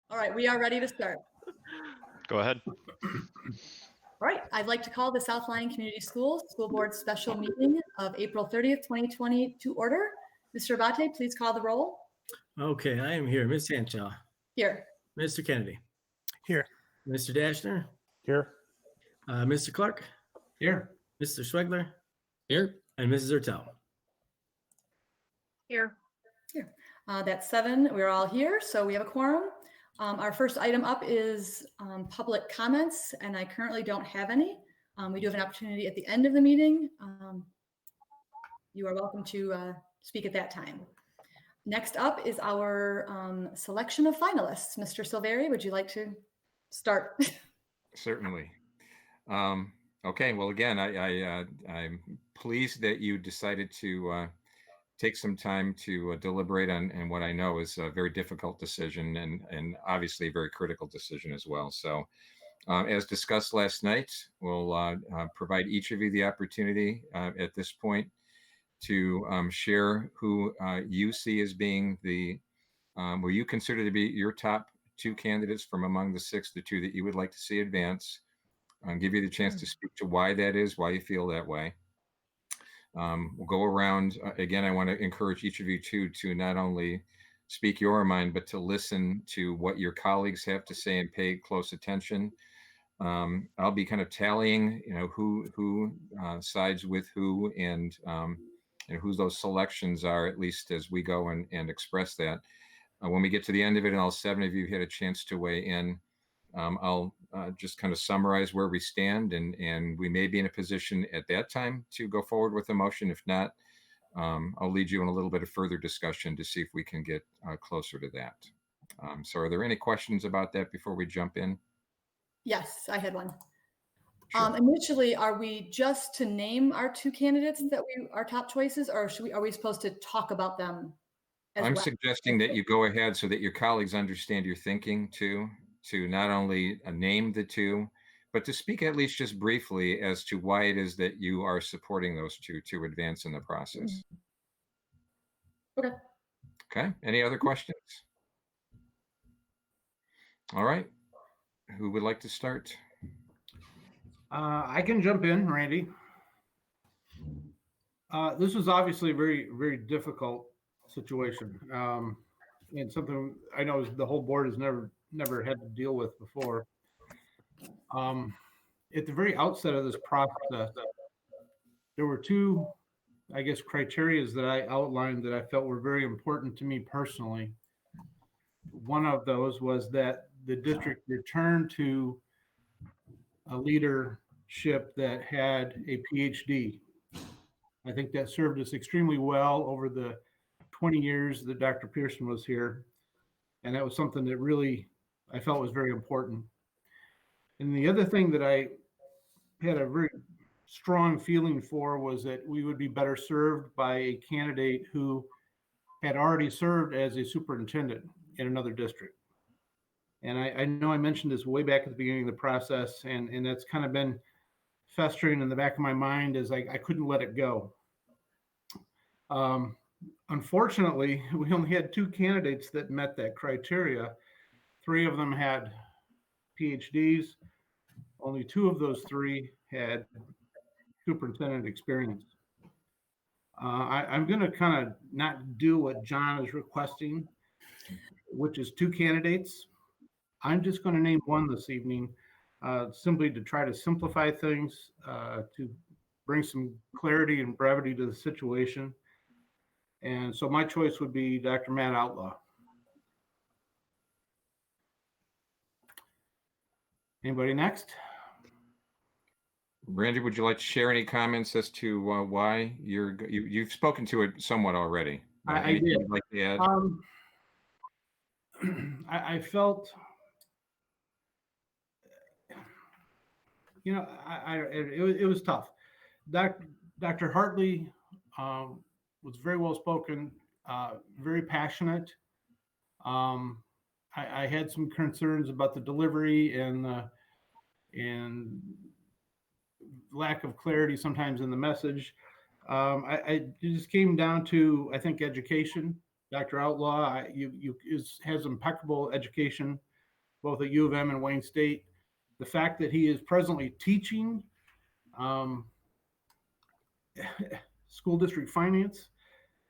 All right, we are ready to start. Go ahead. All right, I'd like to call the South Lyon Community Schools School Board Special Meeting of April 30th, 2020 to order. Mr. Abate, please call the roll. Okay, I am here. Ms. Hanshaw. Here. Mr. Kennedy. Here. Mr. Dashner. Here. Mr. Clark. Here. Mr. Swegler. Here. And Mrs. Ertel. Here. Here. That's 7. We're all here, so we have a quorum. Our first item up is public comments, and I currently don't have any. We do have an opportunity at the end of the meeting. You are welcome to speak at that time. Next up is our selection of finalists. Mr. Silveri, would you like to start? Certainly. Okay, well, again, I'm pleased that you decided to take some time to deliberate on what I know is a very difficult decision and obviously a very critical decision as well. So as discussed last night, we'll provide each of you the opportunity at this point to share who you see as being the, who you consider to be your top 2 candidates from among the 6, the 2 that you would like to see advance. Give you the chance to speak to why that is, why you feel that way. We'll go around. Again, I want to encourage each of you to not only speak your mind, but to listen to what your colleagues have to say and pay close attention. I'll be kind of tallying, who sides with who and who those selections are, at least as we go and express that. When we get to the end of it and all 7 of you had a chance to weigh in, I'll just kind of summarize where we stand, and we may be in a position at that time to go forward with a motion. If not, I'll lead you in a little bit of further discussion to see if we can get closer to that. So are there any questions about that before we jump in? Yes, I had one. Sure. Initially, are we just to name our 2 candidates that our top choices, or are we supposed to talk about them as I'm well? suggesting that you go ahead so that your colleagues understand your thinking too, to not only name the 2, but to speak at least just briefly as to why it is that you are supporting those 2 to advance in the process. Okay. Okay, any other questions? All right, who would like to start? I can jump in, Randy. This was obviously a very, very difficult situation, and something I know the whole board has never had to deal with before. At the very outset of this process, there were 2, I guess, criterias that I outlined that I felt were very important to me personally. One of those was that the district returned to a leadership that had a PhD. I think that served us extremely well over the 20 years that Dr. Pearson was here. And that was something that really I felt was very important. And the other thing that I had a very strong feeling for was that we would be better served by a candidate who had already served as a superintendent in another district. And I know I mentioned this way back at the beginning of the process, and that's kind of been festering in the back of my mind as I couldn't let it go. Unfortunately, we only had 2 candidates that met that criteria. 3 of them had PhDs. Only 2 of those 3 had superintendent experience. I'm going to kind of not do what John is requesting, which is 2 candidates. I'm just going to name 1 this evening, simply to try to simplify things, to bring some clarity and brevity to the situation. And so my choice would be Dr. Matt Outlaw. Anybody next? Randy, would you like to share any comments as to why you've spoken to it somewhat already? I did. You'd like to add? I felt, it was tough. Dr. Hartley was very well spoken, very passionate. I had some concerns about the delivery and lack of clarity sometimes in the message. It just came down to, I think, education. Dr. Outlaw has impeccable education both at U of M and Wayne State. The fact that he is presently teaching school district finance,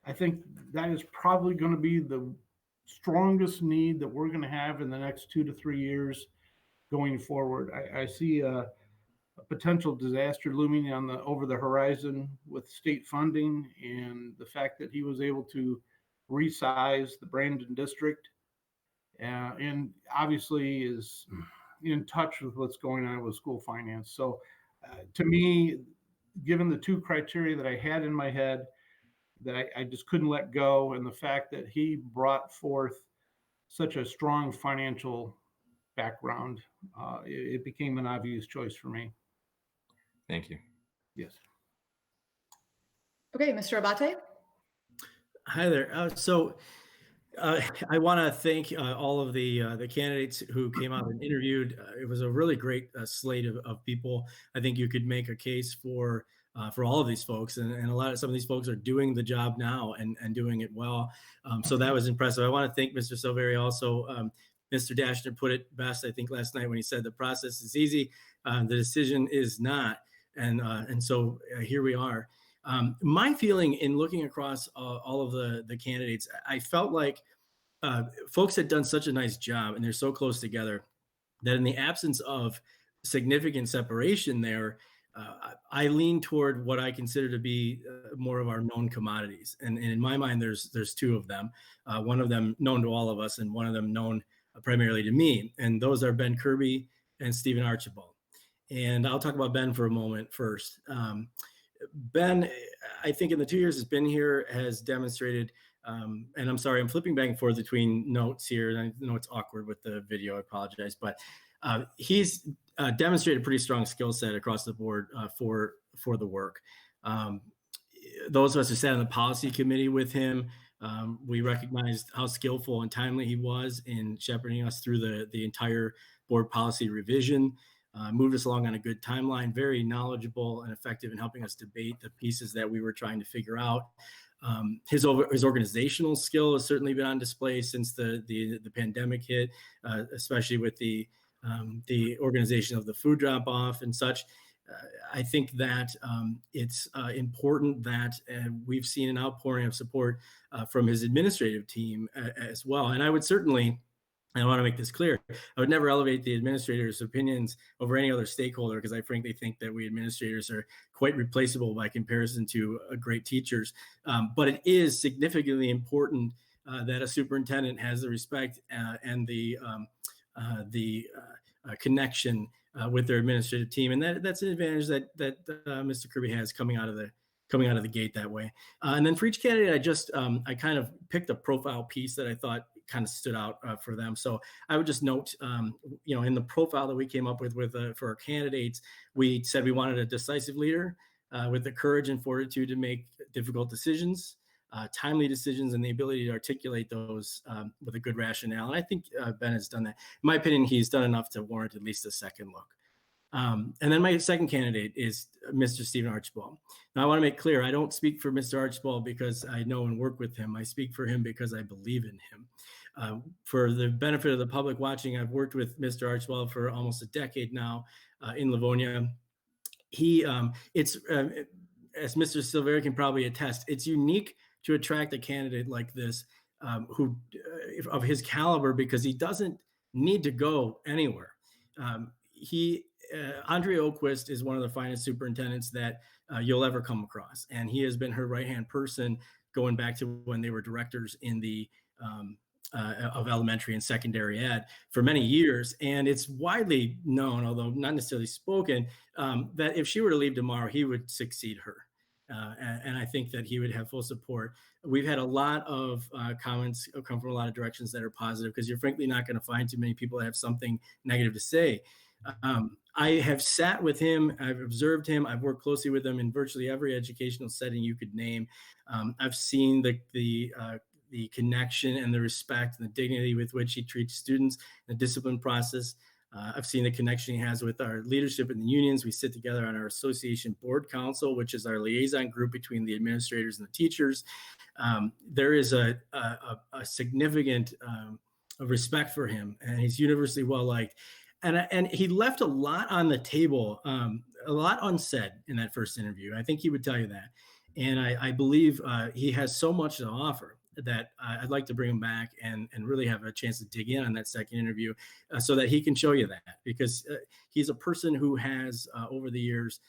I think that is probably going to be the strongest need that we're going to have in the next 2 to 3 years going forward. I see a potential disaster looming over the horizon with state funding, and the fact that he was able to resize the Brandon district and obviously is in touch with what's going on with school finance. So to me, given the two criteria that I had in my head that I just couldn't let go, and the fact that he brought forth such a strong financial background, it became an obvious choice for me. Thank you. Yes. Okay, Mr. Abate. Hi there. I want to thank all of the candidates who came out and interviewed. It was a really great slate of people. I think you could make a case for all of these folks, and some of these folks are doing the job now and doing it well. So that was impressive. I want to thank Mr. Silveri also. Mr. Dashner put it best, I think, last night when he said the process is easy, the decision is not, and so here we are. My feeling in looking across all of the candidates, I felt like folks had done such a nice job, and they're so close together that in the absence of significant separation there, I lean toward what I consider to be more of our known commodities. And in my mind, there's two of them, one of them known to all of us and one of them known primarily to me. And those are Ben Kirby and Stephen Archibald. And I'll talk about Ben for a moment first. Ben, I think in the 2 years he's been here, has demonstrated, and I'm sorry, I'm flipping back and forth between notes here, and I know it's awkward with the video, I apologize, but he's demonstrated a pretty strong skill set across the board for the work. Those of us who sat on the policy committee with him, we recognized how skillful and timely he was in shepherding us through the entire board policy revision. Moved us along on a good timeline, very knowledgeable and effective in helping us debate the pieces that we were trying to figure out. His organizational skill has certainly been on display since the pandemic hit, especially with the organization of the food drop-off and such. I think that it's important that we've seen an outpouring of support from his administrative team as well. And I would certainly, and I want to make this clear, I would never elevate the administrators' opinions over any other stakeholder, because I frankly think that we administrators are quite replaceable by comparison to great teachers. But it is significantly important that a superintendent has the respect and the connection with their administrative team, and that's an advantage that Mr. Kirby has coming out of the gate that way. And then for each candidate, I kind of picked a profile piece that I thought kind of stood out for them. So I would just note, in the profile that we came up with for our candidates, we said we wanted a decisive leader with the courage and fortitude to make difficult decisions, timely decisions, and the ability to articulate those with a good rationale. And I think Ben has done that. In my opinion, he's done enough to warrant at least a second look. And then my second candidate is Mr. Stephen Archibald. Now, I want to make clear, I don't speak for Mr. Archibald because I know and work with him. I speak for him because I believe in him. For the benefit of the public watching, I've worked with Mr. Archibald for almost a decade now in Livonia. As Mr. Silveri can probably attest, it's unique to attract a candidate like this who of his caliber, because he doesn't need to go anywhere. Andre Oquist is one of the finest superintendents that you'll ever come across, and he has been her right-hand person going back to when they were directors in the of elementary and secondary ed for many years. And it's widely known, although not necessarily spoken, that if she were to leave tomorrow, he would succeed her. And I think that he would have full support. We've had a lot of comments come from a lot of directions that are positive, because you're frankly not going to find too many people that have something negative to say. I have sat with him, I've observed him, I've worked closely with him in virtually every educational setting you could name. I've seen the connection and the respect and the dignity with which he treats students, the discipline process. I've seen the connection he has with our leadership in the unions. We sit together on our association board council, which is our liaison group between the administrators and the teachers. There is a significant of respect for him, and he's universally well liked. And he left a lot on the table, a lot unsaid in that first interview. I think he would tell you that. And I believe he has so much to offer that I'd like to bring him back and really have a chance to dig in on that second interview so that he can show you that, because he's a person who has over the years,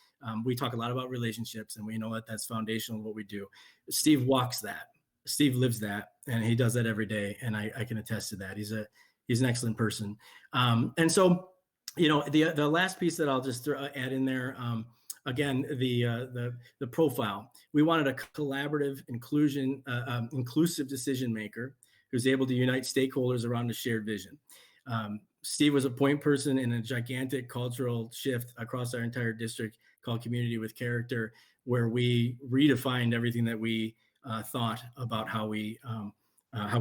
we talk a lot about relationships, and we know that that's foundational to what we do. Steve walks that. Steve lives that, and he does that every day. And I can attest to that. He's an excellent person. And so, the last piece that I'll just add in there, again, the profile. We wanted a collaborative, inclusive decision maker who's able to unite stakeholders around a shared vision. Steve was a point person in a gigantic cultural shift across our entire district called Community with Character, where we redefined everything that we thought about how we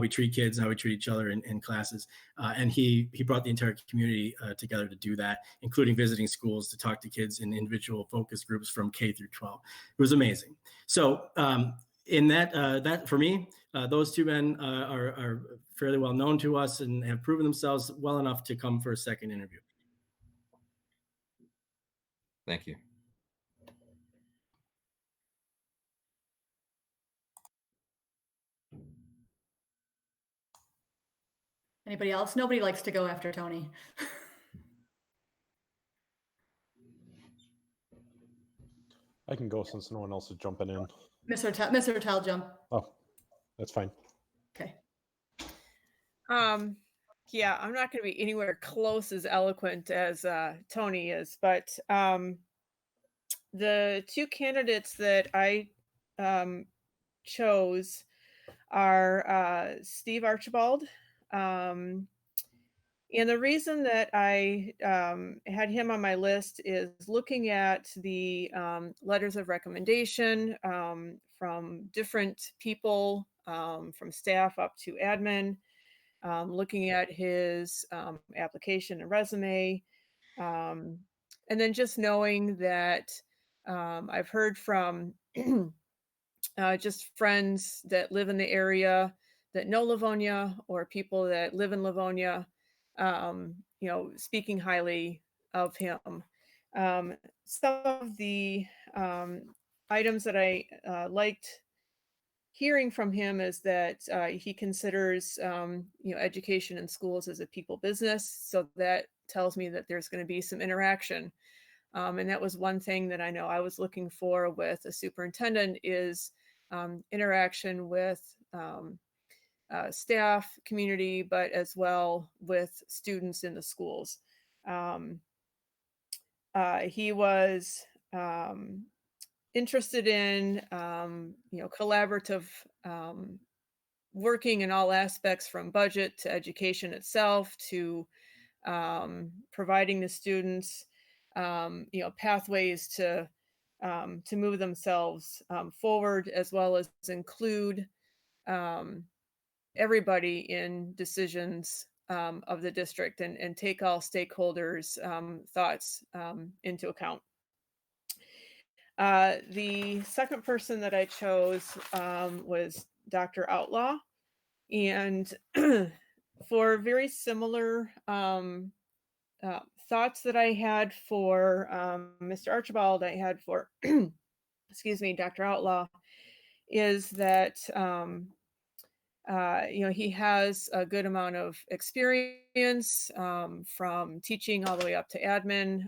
treat kids and how we treat each other in classes. And he brought the entire community together to do that, including visiting schools to talk to kids in individual focus groups from K through 12. It was amazing. So in that for me, those two men are fairly well known to us and have proven themselves well enough to come for a second interview. Thank you. Anybody else? Nobody likes to go after Tony. I can go since no one else is jumping in. Mr. Tell, jump. Oh, that's fine. Okay. Yeah, I'm not going to be anywhere close as eloquent as Tony is, but the two candidates that I chose are Steve Archibald. And the reason that I had him on my list is looking at the letters of recommendation from different people, from staff up to admin, looking at his application and resume, and then just knowing that I've heard from just friends that live in the area that know Livonia, or people that live in Livonia, speaking highly of him. Some of the items that I liked hearing from him is that he considers, education in schools as a people business. So that tells me that there's going to be some interaction. And that was one thing that I know I was looking for with a superintendent is interaction with staff, community, but as well with students in the schools. He was interested in, collaborative working in all aspects, from budget to education itself to providing the students, pathways to move themselves forward, as well as include everybody in decisions of the district and take all stakeholders' thoughts into account. The second person that I chose was Dr. Outlaw, and for very similar thoughts that I had for Mr. Archibald, I had for, excuse me, Dr. Outlaw, is that he has a good amount of experience from teaching all the way up to admin.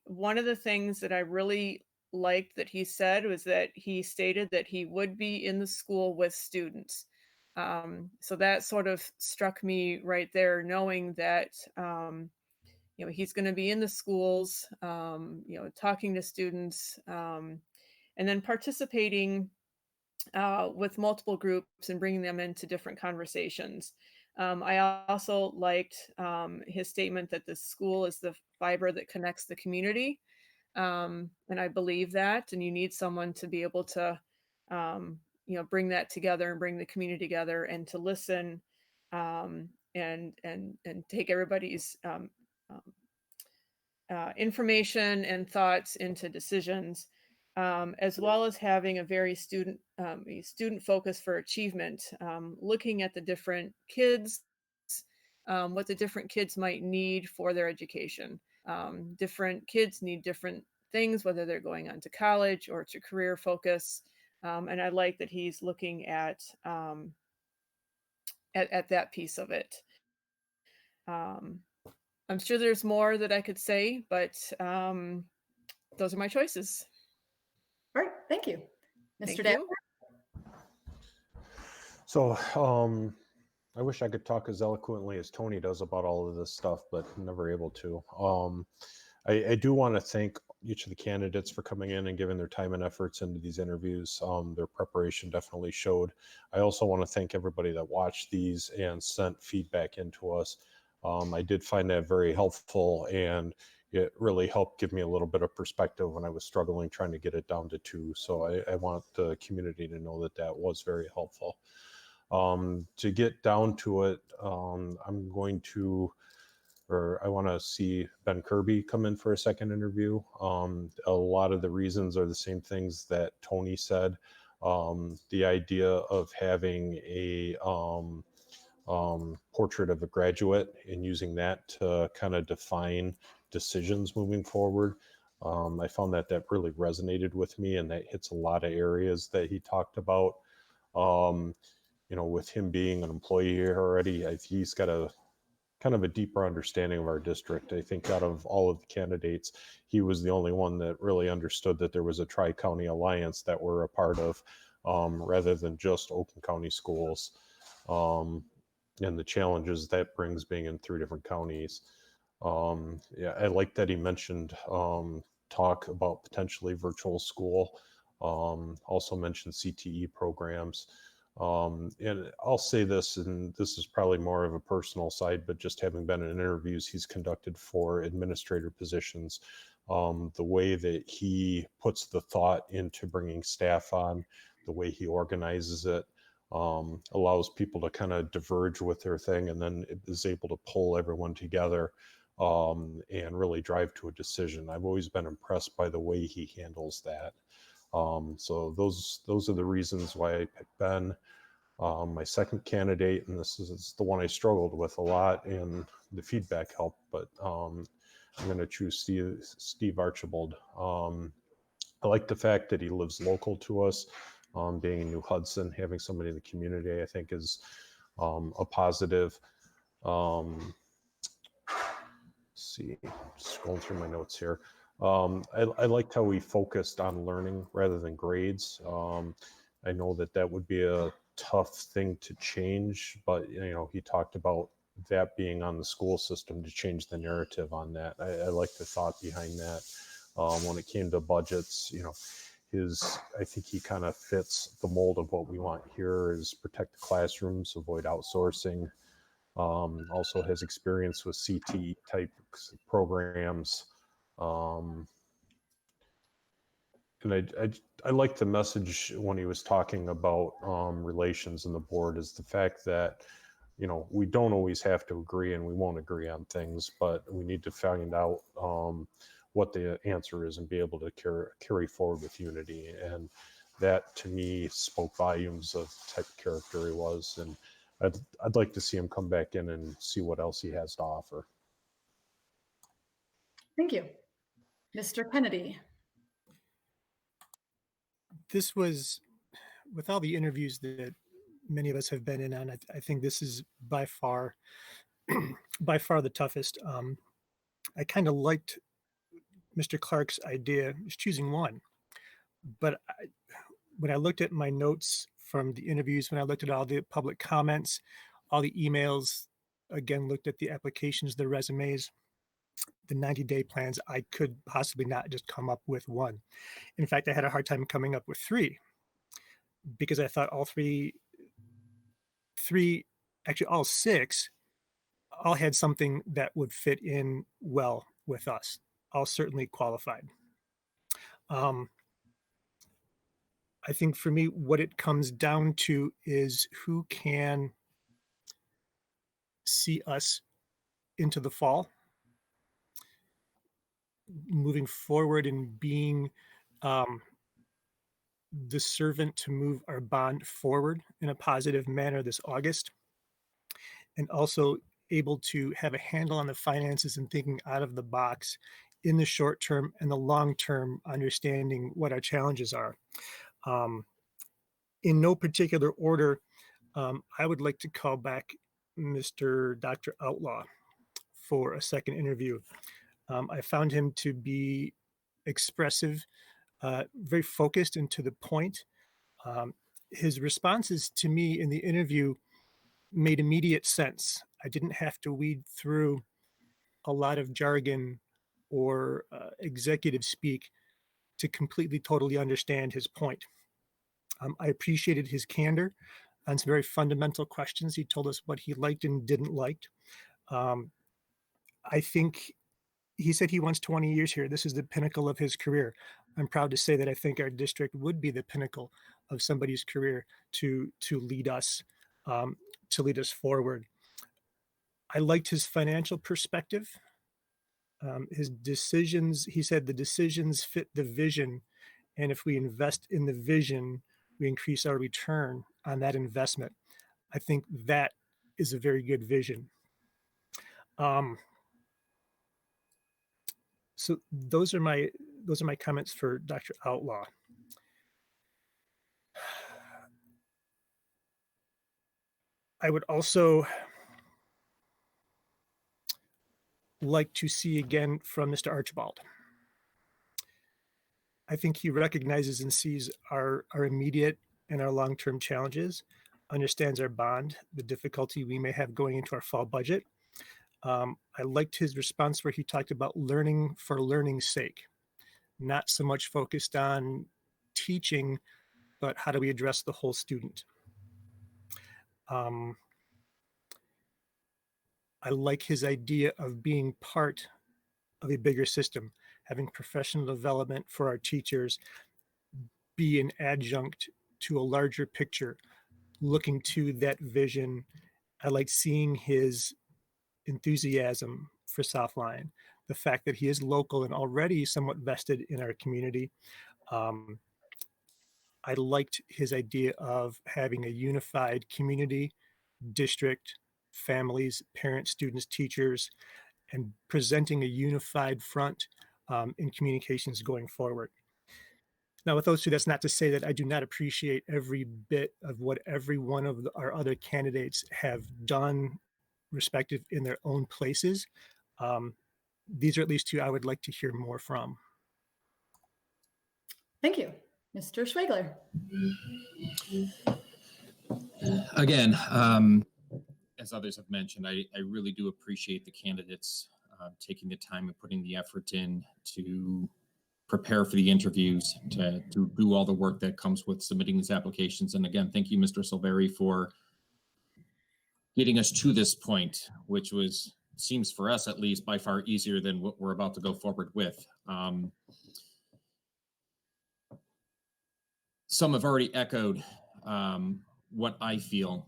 One of the things that I really liked that he said was that he stated that he would be in the school with students. So that sort of struck me right there, knowing that, he's going to be in the schools, talking to students, and then participating with multiple groups and bringing them into different conversations. I also liked his statement that the school is the fiber that connects the community. And I believe that, and you need someone to be able to, bring that together and bring the community together and to listen and take everybody's information and thoughts into decisions. as well as having a very student focus for achievement, looking at the different kids, what the different kids might need for their education. Different kids need different things, whether they're going on to college or to career focus. And I like that he's looking at that piece of it. I'm sure there's more that I could say, but those are my choices. All right, thank you. Thank Mr. Dad. you. So I wish I could talk as eloquently as Tony does about all of this stuff, but I'm never able to. I do want to thank each of the candidates for coming in and giving their time and efforts into these interviews. Their preparation definitely showed. I also want to thank everybody that watched these and sent feedback into us. I did find that very helpful, and it really helped give me a little bit of perspective when I was struggling trying to get it down to 2. So I want the community to know that that was very helpful. To get down to it, I'm going to, or I want to see Ben Kirby come in for a second interview. A lot of the reasons are the same things that Tony said. The idea of having a portrait of a graduate and using that to kind of define decisions moving forward. I found that really resonated with me, and that hits a lot of areas that he talked about. With him being an employee here already, he's got a kind of a deeper understanding of our district. I think out of all of the candidates, he was the only one that really understood that there was a Tri-County Alliance that we're a part of, rather than just Oakland County Schools, and the challenges that brings being in 3 different counties. I like that he mentioned talk about potentially virtual school, also mentioned CTE programs. And I'll say this, and this is probably more of a personal side, but just having been in interviews he's conducted for administrator positions, the way that he puts the thought into bringing staff on, the way he organizes it, allows people to kind of diverge with their thing, and then is able to pull everyone together and really drive to a decision. I've always been impressed by the way he handles that. So those are the reasons why I picked Ben. My second candidate, and this is the one I struggled with a lot, and the feedback helped, but I'm going to choose Steve Archibald. I like the fact that he lives local to us, being in New Hudson. Having somebody in the community, I think, is a positive. Let's see, just going through my notes here. I liked how we focused on learning rather than grades. I know that would be a tough thing to change, but he talked about that being on the school system to change the narrative on that. I like the thought behind that. When it came to budgets, I think he kind of fits the mold of what we want here: is protect the classrooms, avoid outsourcing. Also has experience with CTE type programs. And I like the message when he was talking about relations in the board, is the fact that, we don't always have to agree, and we won't agree on things, but we need to find out what the answer is and be able to carry forward with unity. And that, to me, spoke volumes of the type of character he was. And I'd like to see him come back in and see what else he has to offer. Thank you. Mr. Kennedy. This was, with all the interviews that many of us have been in on, I think this is by far the toughest. I kind of liked Mr. Clark's idea, is choosing one. But when I looked at my notes from the interviews, when I looked at all the public comments, all the emails, again, looked at the applications, the resumes, the 90-day plans, I could possibly not just come up with one. In fact, I had a hard time coming up with 3, because I thought all three, actually all 6, all had something that would fit in well with us, all certainly qualified. I think for me, what it comes down to is who can see us into the fall, moving forward and being the servant to move our bond forward in a positive manner this August, and also able to have a handle on the finances and thinking out of the box in the short term and the long term, understanding what our challenges are. In no particular order, I would like to call back Mr. Dr. Outlaw for a second interview. I found him to be expressive, very focused and to the point. His responses to me in the interview made immediate sense. I didn't have to weed through a lot of jargon or executive speak to completely, totally understand his point. I appreciated his candor on some very fundamental questions. He told us what he liked and didn't like. I think he said he wants 20 years here. This is the pinnacle of his career. I'm proud to say that I think our district would be the pinnacle of somebody's career to lead us forward. I liked his financial perspective. His decisions, he said the decisions fit the vision. And if we invest in the vision, we increase our return on that investment. I think that is a very good vision. So those are my comments for Dr. Outlaw. I would also like to see again from Mr. Archibald. I think he recognizes and sees our immediate and our long-term challenges, understands our bond, the difficulty we may have going into our fall budget. I liked his response where he talked about learning for learning's sake, not so much focused on teaching, but how do we address the whole student? I like his idea of being part of a bigger system, having professional development for our teachers, be an adjunct to a larger picture, looking to that vision. I like seeing his enthusiasm for Southline, the fact that he is local and already somewhat vested in our community. I liked his idea of having a unified community, district, families, parents, students, teachers, and presenting a unified front in communications going forward. Now, with those two, that's not to say that I do not appreciate every bit of what every one of our other candidates have done, respective in their own places. These are at least two I would like to hear more from. Thank you. Mr. Schwegler. Again, as others have mentioned, I really do appreciate the candidates taking the time and putting the effort in to prepare for the interviews, to do all the work that comes with submitting these applications. And again, thank you, Mr. Silveri, for getting us to this point, which was, seems for us at least, by far easier than what we're about to go forward with. Some have already echoed what I feel.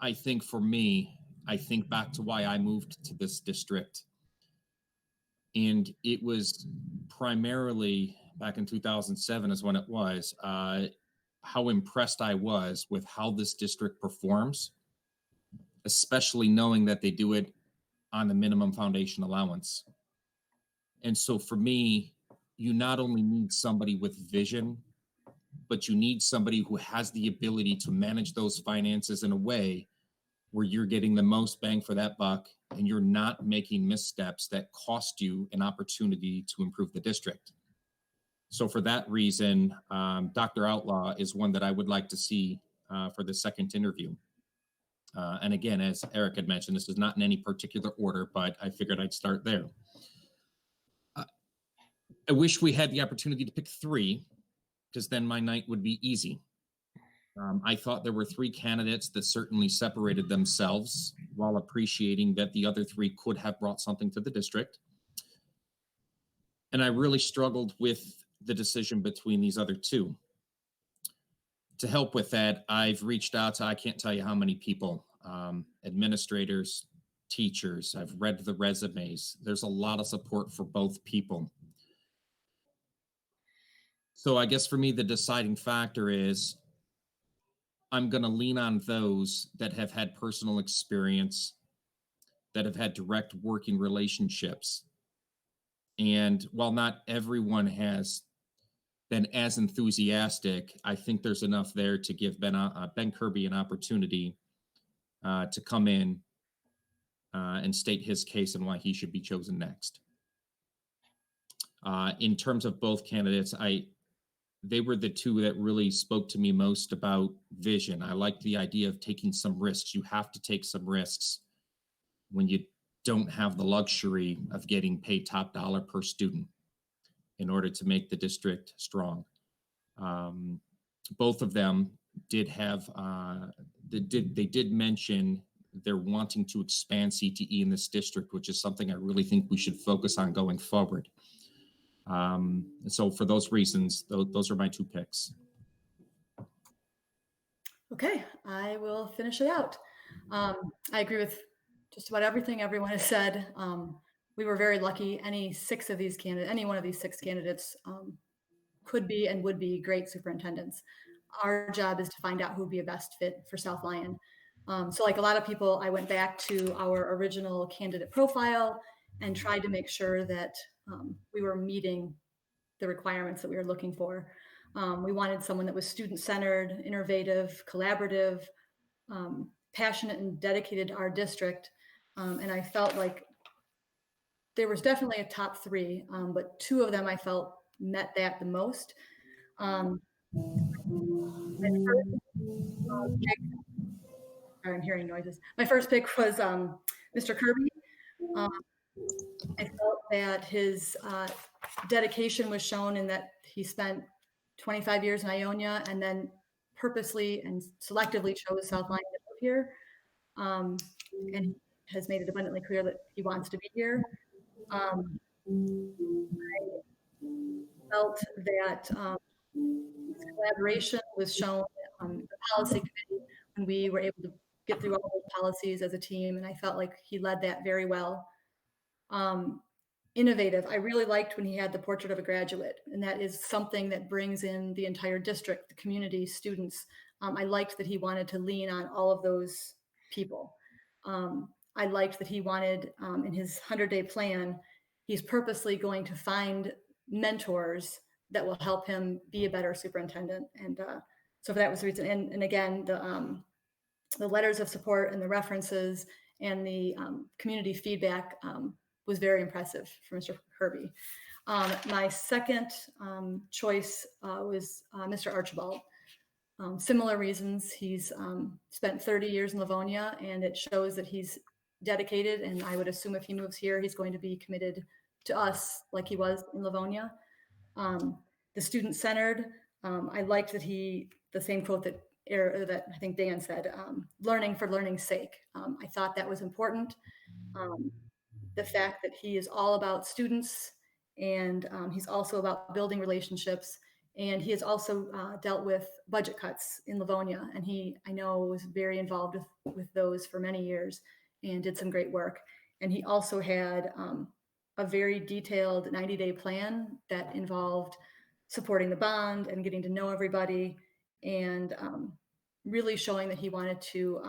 I think for me, I think back to why I moved to this district. And it was primarily back in 2007 is when it was, how impressed I was with how this district performs, especially knowing that they do it on the minimum foundation allowance. And so for me, you not only need somebody with vision, but you need somebody who has the ability to manage those finances in a way where you're getting the most bang for that buck and you're not making missteps that cost you an opportunity to improve the district. So for that reason, Dr. Outlaw is one that I would like to see for the second interview. And again, as Eric had mentioned, this is not in any particular order, but I figured I'd start there. I wish we had the opportunity to pick three, because then my night would be easy. I thought there were three candidates that certainly separated themselves while appreciating that the other three could have brought something to the district. And I really struggled with the decision between these other two. To help with that, I've reached out to, I can't tell you how many people, administrators, teachers. I've read the resumes. There's a lot of support for both people. So I guess for me, the deciding factor is I'm going to lean on those that have had personal experience, that have had direct working relationships. And while not everyone has been as enthusiastic, I think there's enough there to give Ben Kirby an opportunity to come in and state his case and why he should be chosen next. In terms of both candidates, they were the two that really spoke to me most about vision. I like the idea of taking some risks. You have to take some risks when you don't have the luxury of getting paid top dollar per student in order to make the district strong. Both of them did have, they did mention they're wanting to expand CTE in this district, which is something I really think we should focus on going forward. So for those reasons, those are my two picks. Okay, I will finish it out. I agree with just about everything everyone has said. We were very lucky. Any one of these six candidates could be and would be great superintendents. Our job is to find out who would be a best fit for South Lyon. So like a lot of people, I went back to our original candidate profile and tried to make sure that we were meeting the requirements that we were looking for. We wanted someone that was student-centered, innovative, collaborative, passionate and dedicated to our district. And I felt like there was definitely a top three, but two of them I felt met that the most. I'm hearing noises. My first pick was Mr. Kirby. I felt that his dedication was shown in that he spent 25 years in Ionia and then purposely and selectively chose South Lyon to live here. And he has made it abundantly clear that he wants to be here. I felt that his collaboration was shown on the policy committee when we were able to get through all those policies as a team, and I felt like he led that very well. Innovative. I really liked when he had the portrait of a graduate, and that is something that brings in the entire district, the community, students. I liked that he wanted to lean on all of those people. I liked that he wanted, in his 100-day plan, he's purposely going to find mentors that will help him be a better superintendent. And so that was the reason. And again, the letters of support and the references and the community feedback was very impressive for Mr. Kirby. My second choice was Mr. Archibald. Similar reasons. He's spent 30 years in Livonia, and it shows that he's dedicated, and I would assume if he moves here, he's going to be committed to us like he was in Livonia. The student-centered, I liked that the same quote that I think Dan said, learning for learning's sake. I thought that was important. The fact that he is all about students, and he's also about building relationships, and he has also dealt with budget cuts in Livonia, and I know was very involved with those for many years and did some great work. And he also had a very detailed 90-day plan that involved supporting the bond and getting to know everybody, and really showing that he wanted to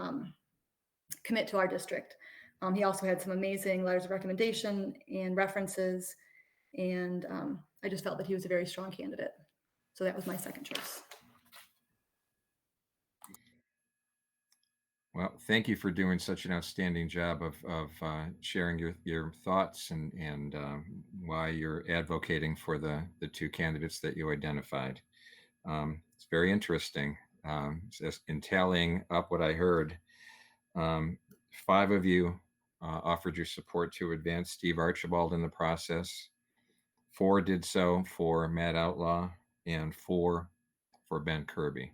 commit to our district. He also had some amazing letters of recommendation and references, and I just felt that he was a very strong candidate. So that was my second choice. Well, thank you for doing such an outstanding job of sharing your thoughts and why you're advocating for the two candidates that you identified. It's very interesting. In tallying up what I heard, 5 of you offered your support to advance Steve Archibald in the process. 4 did so for Matt Outlaw, and 4 for Ben Kirby.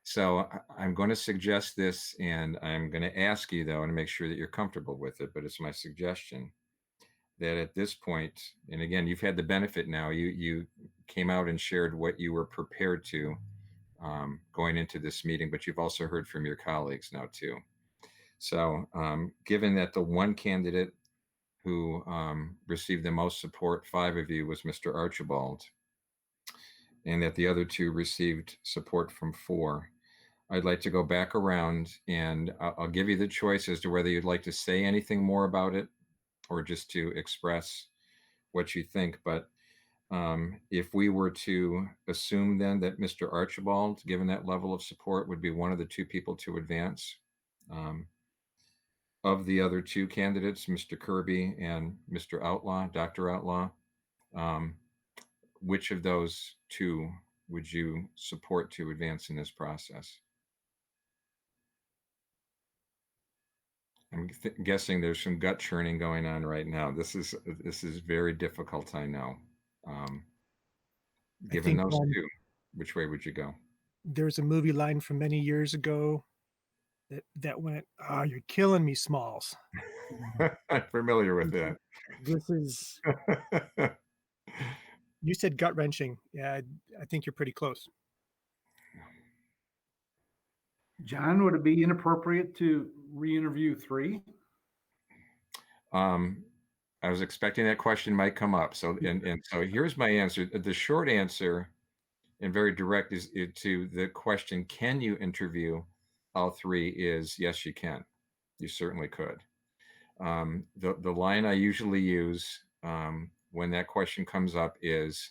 So I'm going to suggest this, and I'm going to ask you, though, and make sure that you're comfortable with it, but it's my suggestion that at this point, and again, you've had the benefit now, you came out and shared what you were prepared to going into this meeting, but you've also heard from your colleagues now, too. So given that the one candidate who received the most support, 5 of you, was Mr. Archibald, and that the other two received support from 4. I'd like to go back around, and I'll give you the choice as to whether you'd like to say anything more about it or just to express what you think. But if we were to assume then that Mr. Archibald, given that level of support, would be one of the 2 people to advance, of the other 2 candidates, Mr. Kirby and Mr. Outlaw, Dr. Outlaw, which of those 2 would you support to advance in this process? I'm guessing there's some gut churning going on right now. This is very difficult, I know. Given think, those 2, which way would you go? There's a movie line from many years ago that went, "Oh, you're killing me, Smalls." I'm familiar with that. This is, you said gut wrenching. Yeah, I think you're pretty close. John, would it be inappropriate to re-interview 3? I was expecting that question might come up. So, and so here's my answer. The short answer, and very direct, is to the question, can you interview all 3, is yes, you can. You certainly could. The line I usually use when that question comes up is,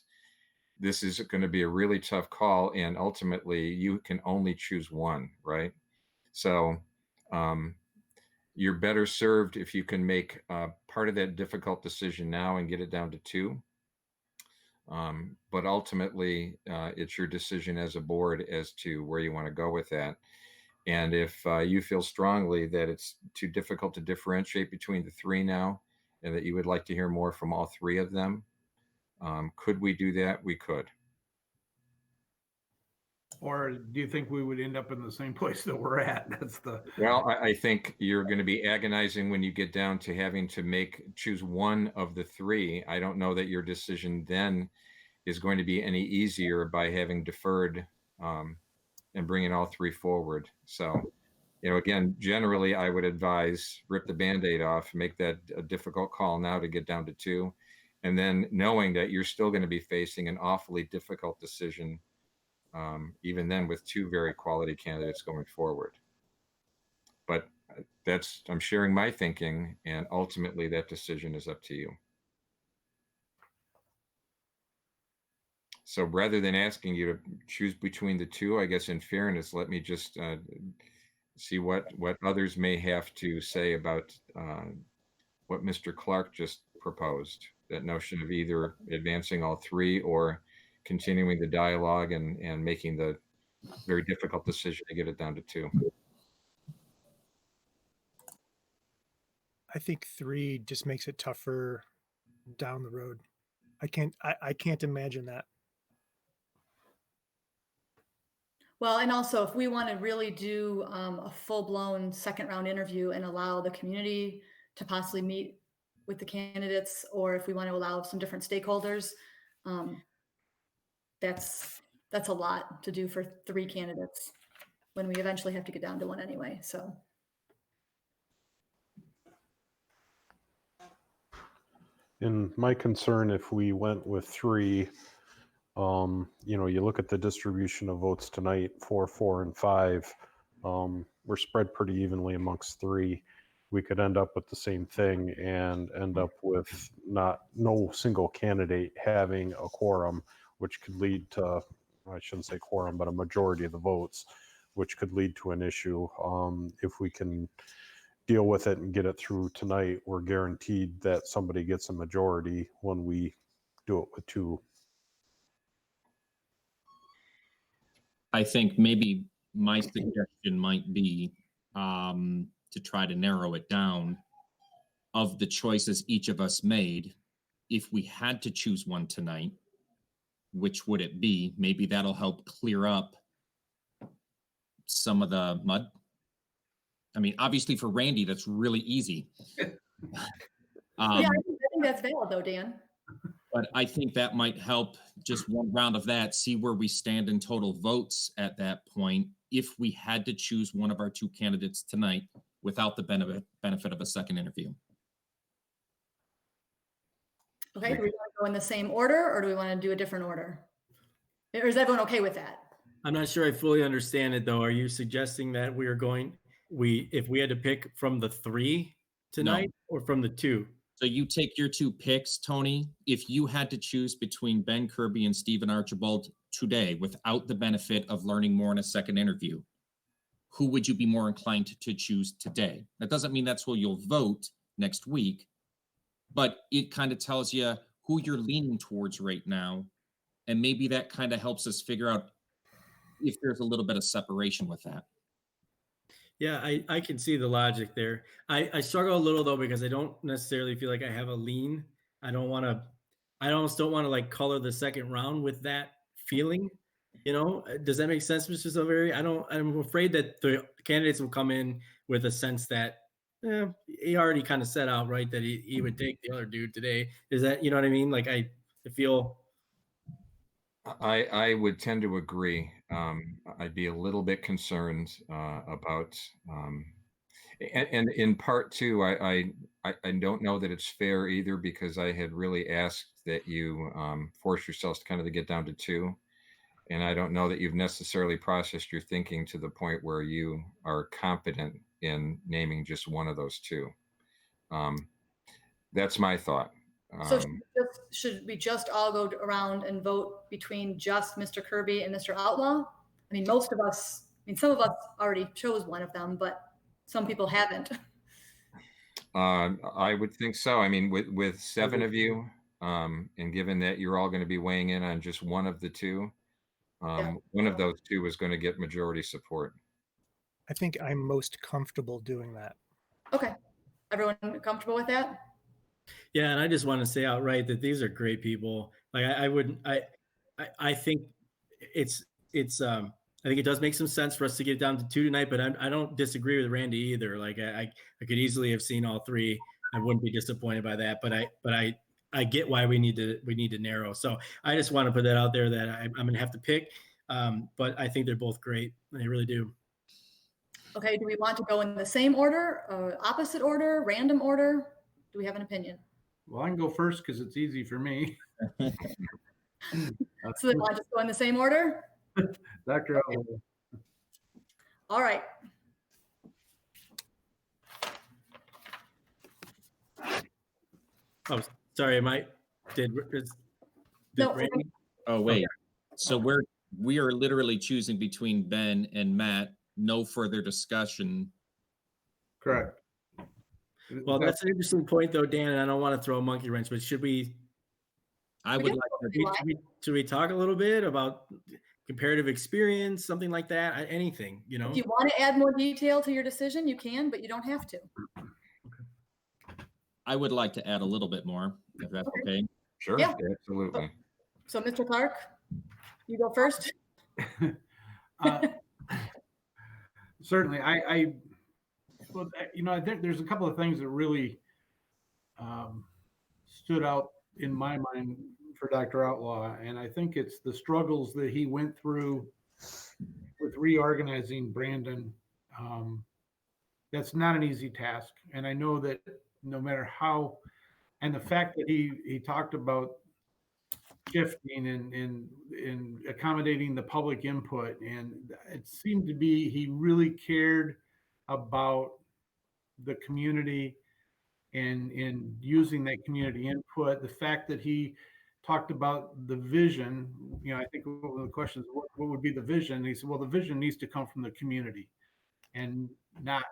this is going to be a really tough call, and ultimately you can only choose one, right? So you're better served if you can make part of that difficult decision now and get it down to 2. But ultimately, it's your decision as a board as to where you want to go with that. And if you feel strongly that it's too difficult to differentiate between the 3 now, and that you would like to hear more from all 3 of them, could we do that? We could. Or do you think we would end up in the same place that we're at? That's the Well, I think you're going to be agonizing when you get down to having to choose one of the 3. I don't know that your decision then is going to be any easier by having deferred and bringing all 3 forward. So, again, generally I would advise rip the Band-Aid off, make that a difficult call now to get down to 2, and then knowing that you're still going to be facing an awfully difficult decision, even then, with 2 very quality candidates going forward. But I'm sharing my thinking, and ultimately that decision is up to you. So rather than asking you to choose between the 2, I guess in fairness, let me just see what others may have to say about what Mr. Clark just proposed, that notion of either advancing all 3 or continuing the dialogue and making the very difficult decision to get it down to 2. I think 3 just makes it tougher down the road. I can't imagine that. Well, and also if we want to really do a full-blown second round interview and allow the community to possibly meet with the candidates, or if we want to allow some different stakeholders, that's a lot to do for 3 candidates when we eventually have to get down to 1 anyway. So. And my concern, if we went with 3, you look at the distribution of votes tonight, 4, 4, and 5. We're spread pretty evenly amongst 3. We could end up with the same thing and end up with no single candidate having a quorum, which could lead to, I shouldn't say quorum, but a majority of the votes, which could lead to an issue. If we can deal with it and get it through tonight, we're guaranteed that somebody gets a majority when we do it with 2. I think maybe my suggestion might be to try to narrow it down. Of the choices each of us made, if we had to choose one tonight, which would it be? Maybe that'll help clear up some of the mud. I mean, obviously for Randy, that's really easy. Yeah, I think that's valid though, Dan. But I think that might help, just one round of that, see where we stand in total votes at that point, if we had to choose one of our 2 candidates tonight without the benefit of a second interview. Okay, do we want to go in the same order or do we want to do a different order? Or is everyone okay with that? I'm not sure I fully understand it though. Are you suggesting that if we had to pick from the 3 tonight or from the 2? So you take your 2 picks, Tony. If you had to choose between Ben Kirby and Stephen Archibald today, without the benefit of learning more in a second interview, who would you be more inclined to choose today? That doesn't mean that's who you'll vote next week, but it kind of tells you who you're leaning towards right now. And maybe that kind of helps us figure out if there's a little bit of separation with that. Yeah, I can see the logic there. I struggle a little though, because I don't necessarily feel like I have a lean. I almost don't want to like color the second round with that feeling. Does that make sense, Mr. Silveri? I'm afraid that the candidates will come in with a sense that he already kind of set out, right, that he would take the other dude today. Is that, you know what I mean? Like I feel. I would tend to agree. I'd be a little bit concerned about, and in part too, I don't know that it's fair either, because I had really asked that you force yourselves to kind of get down to 2, and I don't know that you've necessarily processed your thinking to the point where you are confident in naming just one of those 2. That's my thought. So should we just all go around and vote between just Mr. Kirby and Mr. Outlaw? I mean, some of us already chose one of them, but some people haven't. I would think so. I mean, with 7 of you, and given that you're all going to be weighing in on just one of the 2, one of those 2 is going to get majority support. I think I'm most comfortable doing that. Okay. Everyone comfortable with that? Yeah, and I just want to say outright that these are great people. Like I think I think it does make some sense for us to get down to 2 tonight, but I don't disagree with Randy either. Like I could easily have seen all 3. I wouldn't be disappointed by that, but I get why we need to narrow. So I just want to put that out there that I'm going to have to pick, but I think they're both great. They really do. Okay. Do we want to go in the same order, opposite order, random order? Do we have an opinion? Well, I can go first because it's easy for me. So then I'll just go in the same order? Dr. Okay. All right. Oh, sorry, No, Randy? Oh, wait. So we are literally choosing between Ben and Matt. No further discussion. Correct. Well, that's an interesting point, though, Dan, and I don't want to throw a monkey wrench, but should we talk a little bit about comparative experience, something like that? Anything, If you want to add more detail to your decision, you can, but you don't have to. I would like to add a little bit more, if that's okay. Sure. Yeah. Absolutely. So, Mr. Clark, you go first. Certainly. There's a couple of things that really stood out in my mind for Dr. Outlaw, and I think it's the struggles that he went through with reorganizing Brandon. That's not an easy task, and I know that no matter how, and the fact that he talked about shifting and accommodating the public input, and it seemed to be he really cared about the community and using that community input. The fact that he talked about the vision, I think one of the questions, what would be the vision? And he said, well, the vision needs to come from the community and not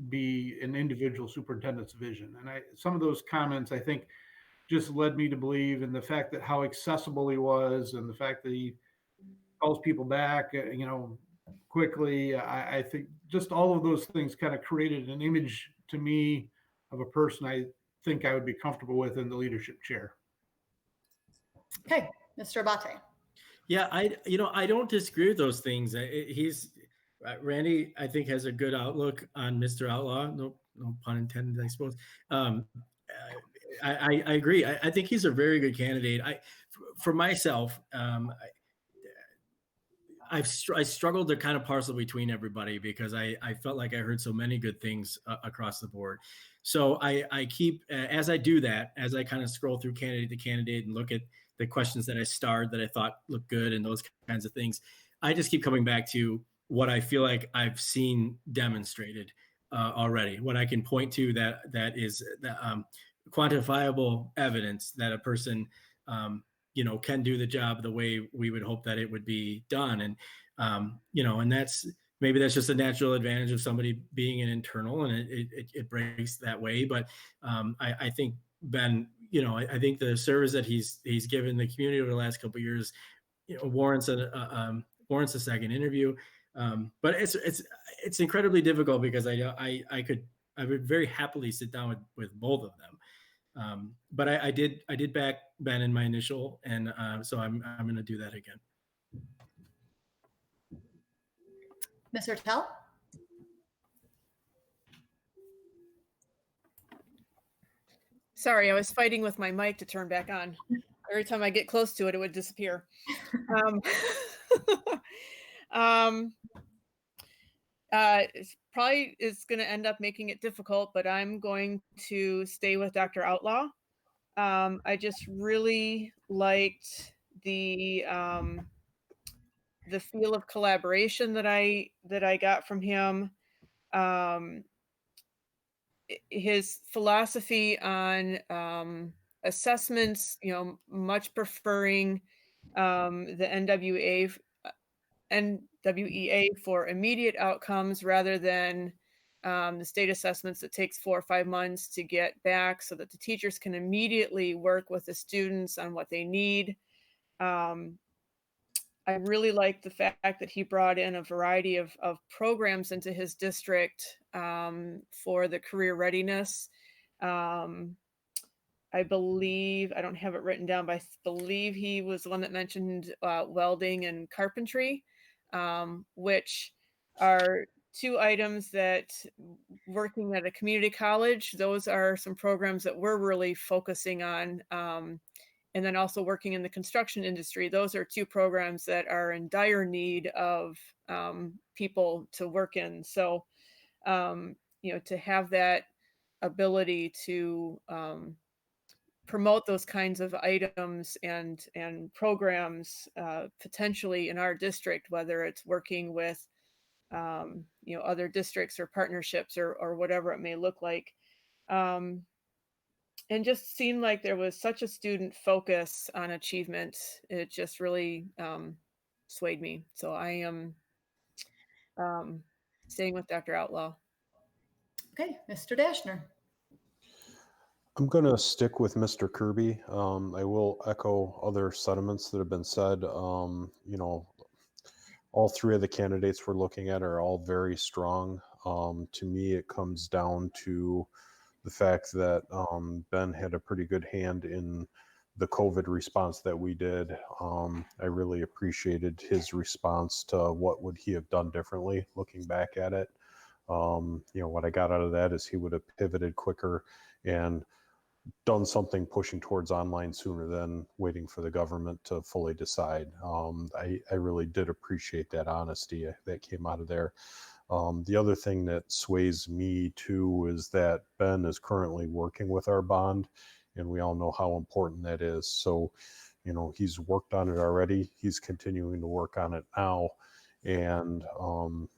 be an individual superintendent's vision. And some of those comments, I think, just led me to believe in the fact that how accessible he was, and the fact that he calls people back, quickly. I think just all of those things kind of created an image to me of a person I think I would be comfortable with in the leadership chair. Okay, Mr. Abate. Yeah, I don't disagree with those things. Randy, I think, has a good outlook on Mr. Outlaw. No pun intended, I suppose. I agree. I think he's a very good candidate. For myself, I struggled to kind of parcel between everybody, because I felt like I heard so many good things across the board. So I keep, as I do that, as I kind of scroll through candidate to candidate and look at the questions that I starred that I thought looked good and those kinds of things. I just keep coming back to what I feel like I've seen demonstrated already, what I can point to that is quantifiable evidence that a person can do the job the way we would hope that it would be done. And and maybe that's just a natural advantage of somebody being an internal, and it breaks that way. But I think Ben, I think the service that he's given the community over the last couple of years, warrants a second interview. But it's incredibly difficult because I would very happily sit down with both of them. But I did back Ben in my initial, and so I'm going to do that again. Mr. Tell? Sorry, I was fighting with my mic to turn back on. Every time I get close to it, it would disappear. It's probably is going to end up making it difficult, but I'm going to stay with Dr. Outlaw. I just really liked the feel of collaboration that I got from him. His philosophy on assessments, much preferring the NWEA for immediate outcomes rather than the state assessments that takes 4 or 5 months to get back, so that the teachers can immediately work with the students on what they need. I really like the fact that he brought in a variety of programs into his district for the career readiness. I believe, I don't have it written down, but I believe he was the one that mentioned welding and carpentry, which are 2 items that, working at a community college, those are some programs that we're really focusing on. And then also working in the construction industry, those are 2 programs that are in dire need of people to work in. So, to have that ability to promote those kinds of items and programs potentially in our district, whether it's working with other districts or partnerships or whatever it may look like. And just seemed like there was such a student focus on achievement. It just really swayed me. So I am staying with Dr. Outlaw. Okay, Mr. Dashner. I'm going to stick with Mr. Kirby. I will echo other sentiments that have been said. All 3 of the candidates we're looking at are all very strong. To me, it comes down to the fact that Ben had a pretty good hand in the COVID response that we did. I really appreciated his response to what would he have done differently looking back at it. What I got out of that is he would have pivoted quicker and done something pushing towards online sooner than waiting for the government to fully decide. I really did appreciate that honesty that came out of there. The other thing that sways me too is that Ben is currently working with our bond, and we all know how important that is. So, he's worked on it already. He's continuing to work on it now. And,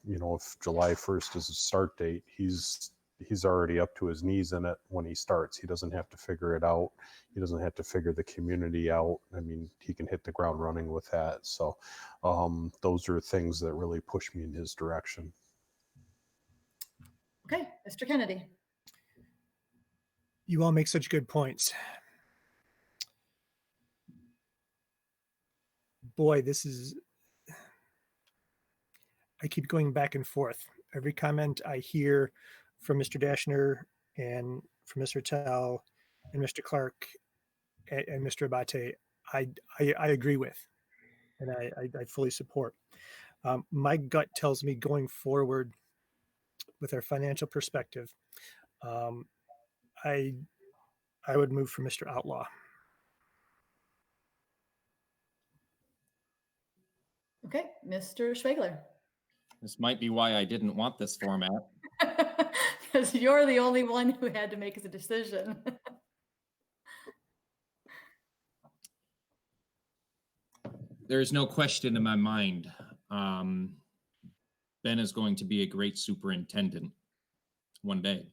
if July 1st is a start date, he's already up to his knees in it when he starts. He doesn't have to figure it out. He doesn't have to figure the community out. I mean, he can hit the ground running with that. So those are things that really push me in his direction. Okay, Mr. Kennedy. You all make such good points. Boy, I keep going back and forth. Every comment I hear from Mr. Dashner and from Mr. Tell and Mr. Clark and Mr. Abate, I agree with, and I fully support. My gut tells me going forward with our financial perspective, I would move for Mr. Outlaw. Okay, Mr. Schwegler. This might be why I didn't want this format. Because you're the only one who had to make a decision. there's no question in my mind. Ben is going to be a great superintendent one day.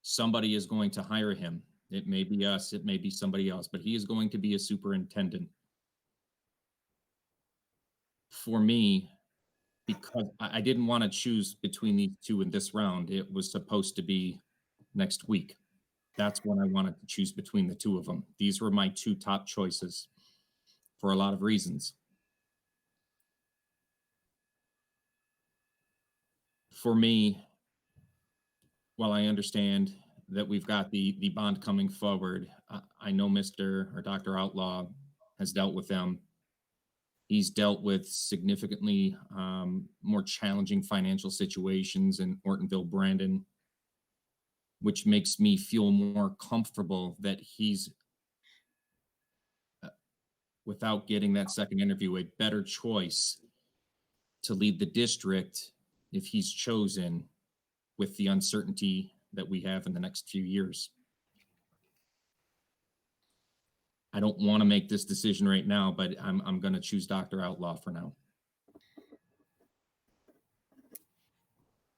Somebody is going to hire him. It may be us, it may be somebody else, but he is going to be a superintendent. For me, because I didn't want to choose between these two in this round, it was supposed to be next week. That's when I wanted to choose between the two of them. These were my two top choices for a lot of reasons. For me, while I understand that we've got the bond coming forward, I know Mr. or Dr. Outlaw has dealt with them. He's dealt with significantly more challenging financial situations in Ortonville, Brandon, which makes me feel more comfortable that he's, without getting that second interview, a better choice to lead the district if he's chosen with the uncertainty that we have in the next few years. I don't want to make this decision right now, but I'm going to choose Dr. Outlaw for now.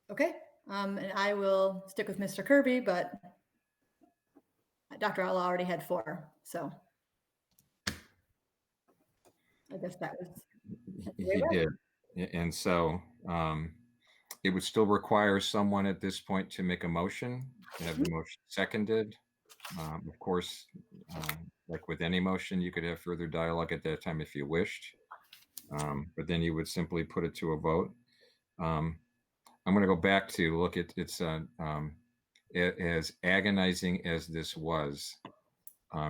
Okay, and I will stick with Mr. Kirby, but Dr. Outlaw already had 4, so I guess that was. He did. And so it would still require someone at this point to make a motion, to have the motion seconded. Of course, like with any motion, you could have further dialogue at that time if you wished, but then you would simply put it to a vote. I'm going to go back to look at it's as agonizing as this was.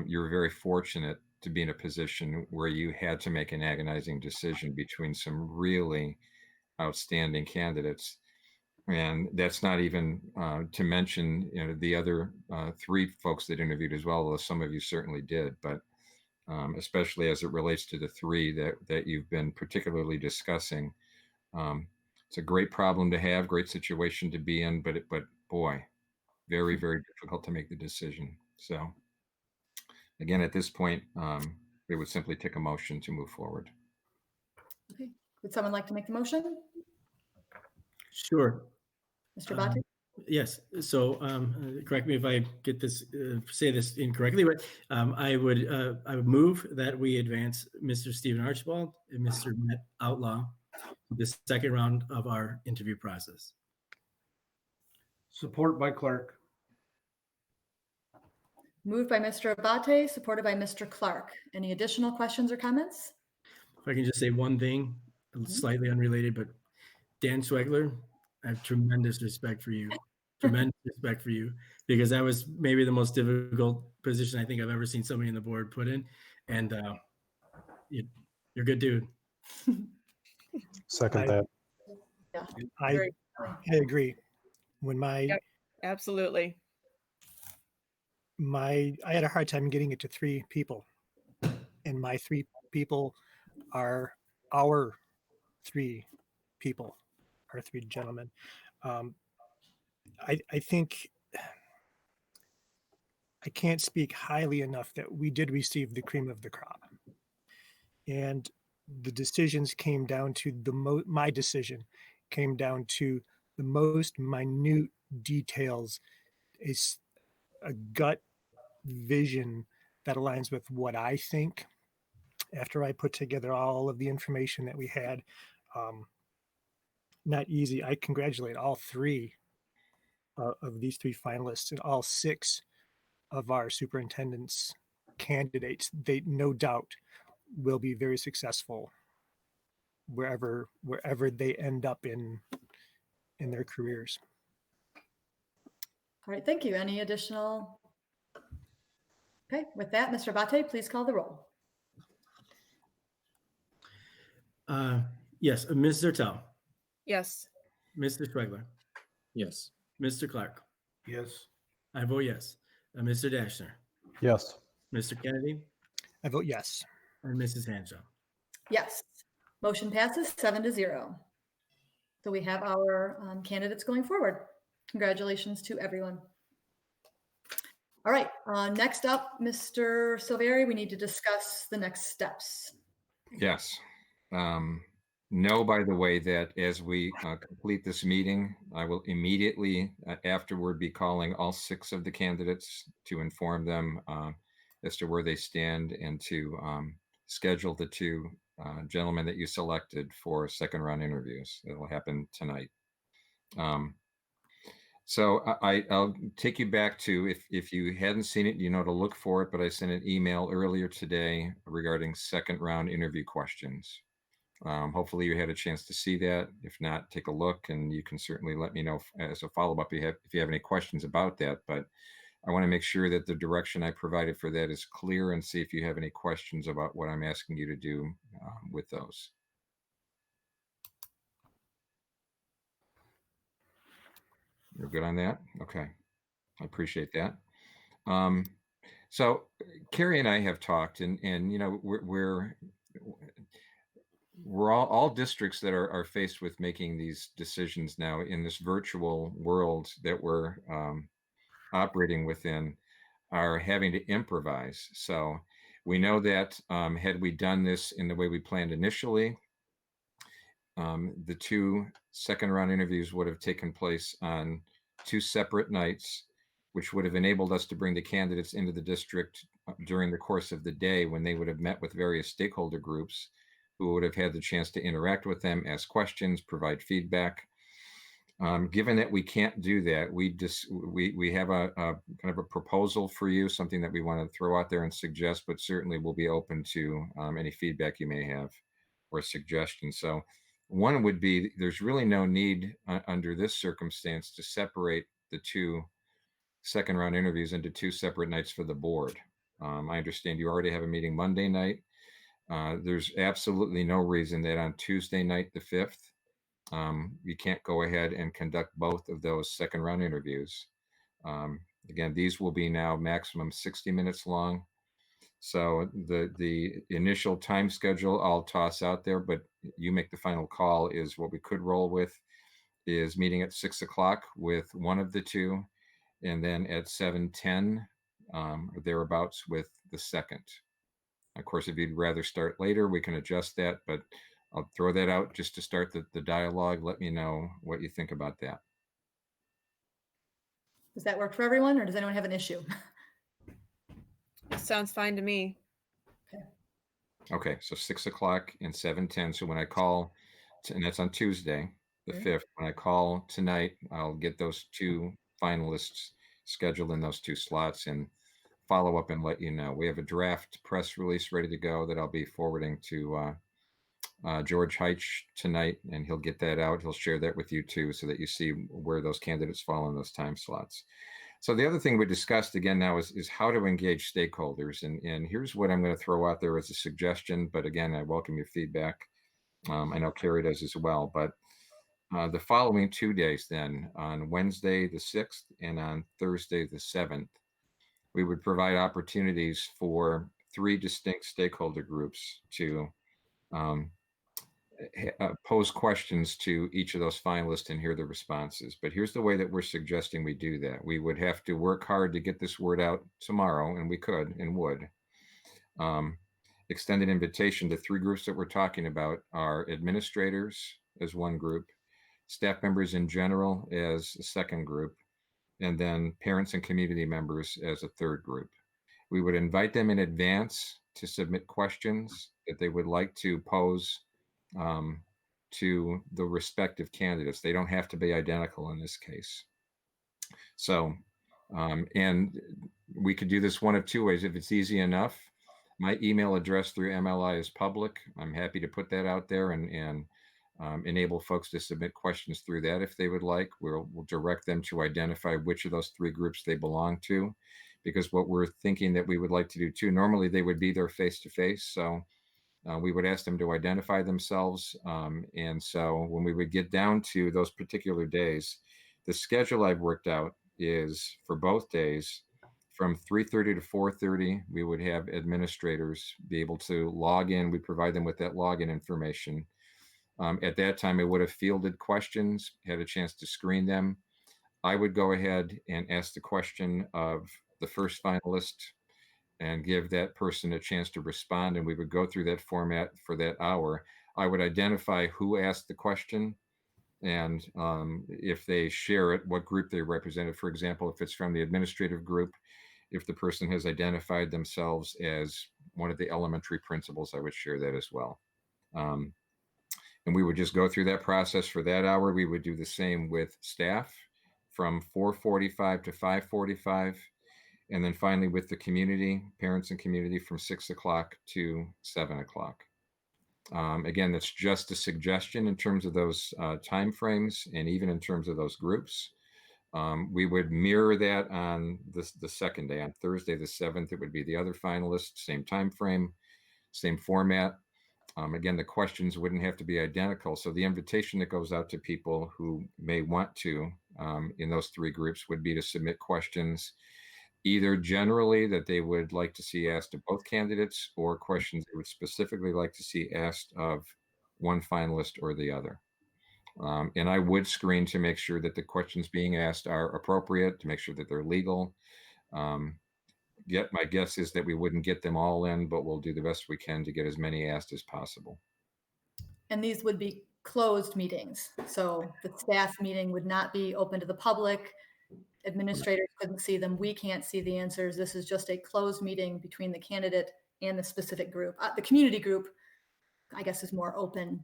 You were very fortunate to be in a position where you had to make an agonizing decision between some really outstanding candidates. And that's not even to mention, the other 3 folks that interviewed as well, although some of you certainly did, but especially as it relates to the 3 that you've been particularly discussing. It's a great problem to have, great situation to be in, but boy, very, very difficult to make the decision. So again, at this point, we would simply take a motion to move forward. Okay, would someone like to make the motion? Sure. Mr. Bate? Yes. So correct me if I get this, say this incorrectly, but I would move that we advance Mr. Stephen Archibald and Mr. Matt Outlaw to the second round of our interview process. Support by Clark. Moved by Mr. Abate, supported by Mr. Clark. Any additional questions or comments? If I can just say one thing, slightly unrelated, but Dan Swegler, I have tremendous respect for you. Tremendous respect for you, because that was maybe the most difficult position I think I've ever seen somebody in the board put in. And you're a good dude. Second that. Yeah, I agree. When Yep, absolutely. I had a hard time getting it to 3 people, and my 3 people are our 3 people, our 3 gentlemen. I think I can't speak highly enough that we did receive the cream of the crop, and the decisions came down to my decision came down to the most minute details, a gut vision that aligns with what I think. After I put together all of the information that we had, not easy. I congratulate all 3 of these 3 finalists and all 6 of our superintendents candidates. They no doubt will be very successful wherever they end up in their careers. all right, thank you. Any additional? Okay, with that, Mr. Abate, please call the roll. Yes, Ms. Zertel, Yes. Mr. Swegler, Yes. Mr. Clark. Yes. I vote yes. Mr. Dashner, Yes. Mr. Kennedy, I vote yes. and Mrs. Hanshaw. Yes, motion passes 7-0. So we have our candidates going forward. Congratulations to everyone. All right, next up, Mr. Silveri, we need to discuss the next steps. Yes. Know, by the way, that as we complete this meeting, I will immediately afterward be calling all 6 of the candidates to inform them as to where they stand and to schedule the 2 gentlemen that you selected for second round interviews. It will happen tonight. So I'll take you back to, if you hadn't seen it, you know to look for it, but I sent an email earlier today regarding second round interview questions. Hopefully you had a chance to see that. If not, take a look, and you can certainly let me know as a follow-up if you have any questions about that. But I want to make sure that the direction I provided for that is clear, and see if you have any questions about what I'm asking you to do with those. You're good on that? Okay. I appreciate that. So Carrie and I have talked, and you know, we're all districts that are faced with making these decisions now in this virtual world that we're operating within, are having to improvise. So we know that had we done this in the way we planned initially, the 2 second round interviews would have taken place on 2 separate nights, which would have enabled us to bring the candidates into the district during the course of the day, when they would have met with various stakeholder groups who would have had the chance to interact with them, ask questions, provide feedback. Given that we can't do that, we have a kind of a proposal for you, something that we want to throw out there and suggest, but certainly we'll be open to any feedback you may have or suggestions. So one would be, there's really no need under this circumstance to separate the 2 second round interviews into 2 separate nights for the board. I understand you already have a meeting Monday night. There's absolutely no reason that on Tuesday night, the 5th, you can't go ahead and conduct both of those second round interviews. Again, these will be now maximum 60 minutes long. So the initial time schedule I'll toss out there, but you make the final call. Is what we could roll with is meeting at 6 o'clock with one of the 2, and then at 7:10 or thereabouts with the second. Of course, if you'd rather start later, we can adjust that, but I'll throw that out just to start the dialogue. Let me know what you think about that. Does that work for everyone, or does anyone have an issue? Sounds fine to me. Okay, so 6 o'clock and 7:10. So when I call, and that's on Tuesday, the 5th, when I call tonight, I'll get those 2 finalists scheduled in those 2 slots and follow up and let you know. We have a draft press release ready to go that I'll be forwarding to George Heitch tonight, and he'll get that out. He'll share that with you too, so that you see where those candidates fall in those time slots. So the other thing we discussed again now is how to engage stakeholders. And here's what I'm going to throw out there as a suggestion, but again, I welcome your feedback. I know Carrie does as well, but the following 2 days then, on Wednesday the 6th and on Thursday the 7th, we would provide opportunities for 3 distinct stakeholder groups to pose questions to each of those finalists and hear the responses. But here's the way that we're suggesting we do that. We would have to work hard to get this word out tomorrow, and we could and would. Extended invitation to 3 groups that we're talking about are administrators as one group, staff members in general as a second group, and then parents and community members as a third group. We would invite them in advance to submit questions that they would like to pose to the respective candidates. They don't have to be identical in this case. So, and we could do this one of 2 ways. If it's easy enough, my email address through MLI is public. I'm happy to put that out there and enable folks to submit questions through that if they would like. We'll direct them to identify which of those 3 groups they belong to, because what we're thinking that we would like to do too, normally they would be there face-to-face. So we would ask them to identify themselves. And so when we would get down to those particular days, the schedule I've worked out is for both days from 3:30 to 4:30, we would have administrators be able to log in. We provide them with that login information. At that time, I would have fielded questions, had a chance to screen them. I would go ahead and ask the question of the first finalist, and give that person a chance to respond. And we would go through that format for that hour. I would identify who asked the question, and if they share it, what group they represented. For example, if it's from the administrative group, if the person has identified themselves as one of the elementary principals, I would share that as well. And we would just go through that process for that hour. We would do the same with staff from 4:45 to 5:45. And then finally with the community, parents and community, from 6 o'clock to 7 o'clock. Again, that's just a suggestion in terms of those timeframes, and even in terms of those groups. We would mirror that on the second day, on Thursday the 7th. It would be the other finalists, same time frame, same format. Again, the questions wouldn't have to be identical. So the invitation that goes out to people who may want to, in those three groups, would be to submit questions, either generally that they would like to see asked of both candidates, or questions they would specifically like to see asked of one finalist or the other. And I would screen to make sure that the questions being asked are appropriate, to make sure that they're legal. Yet my guess is that we wouldn't get them all in, but we'll do the best we can to get as many asked as possible. And these would be closed meetings. So the staff meeting would not be open to the public. Administrators couldn't see them. We can't see the answers. This is just a closed meeting between the candidate and the specific group. The community group, I guess, is more open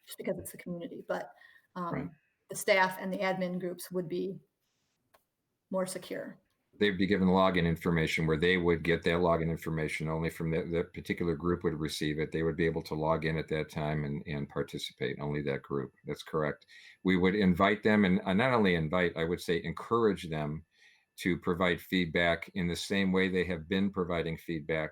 just because it's the community, but Right. the staff and the admin groups would be more secure. They'd be given login information where they would get that login information only from that particular group would receive it. They would be able to log in at that time and participate, only that group. That's correct. We would invite them, and not only invite, I would say encourage them to provide feedback in the same way they have been providing feedback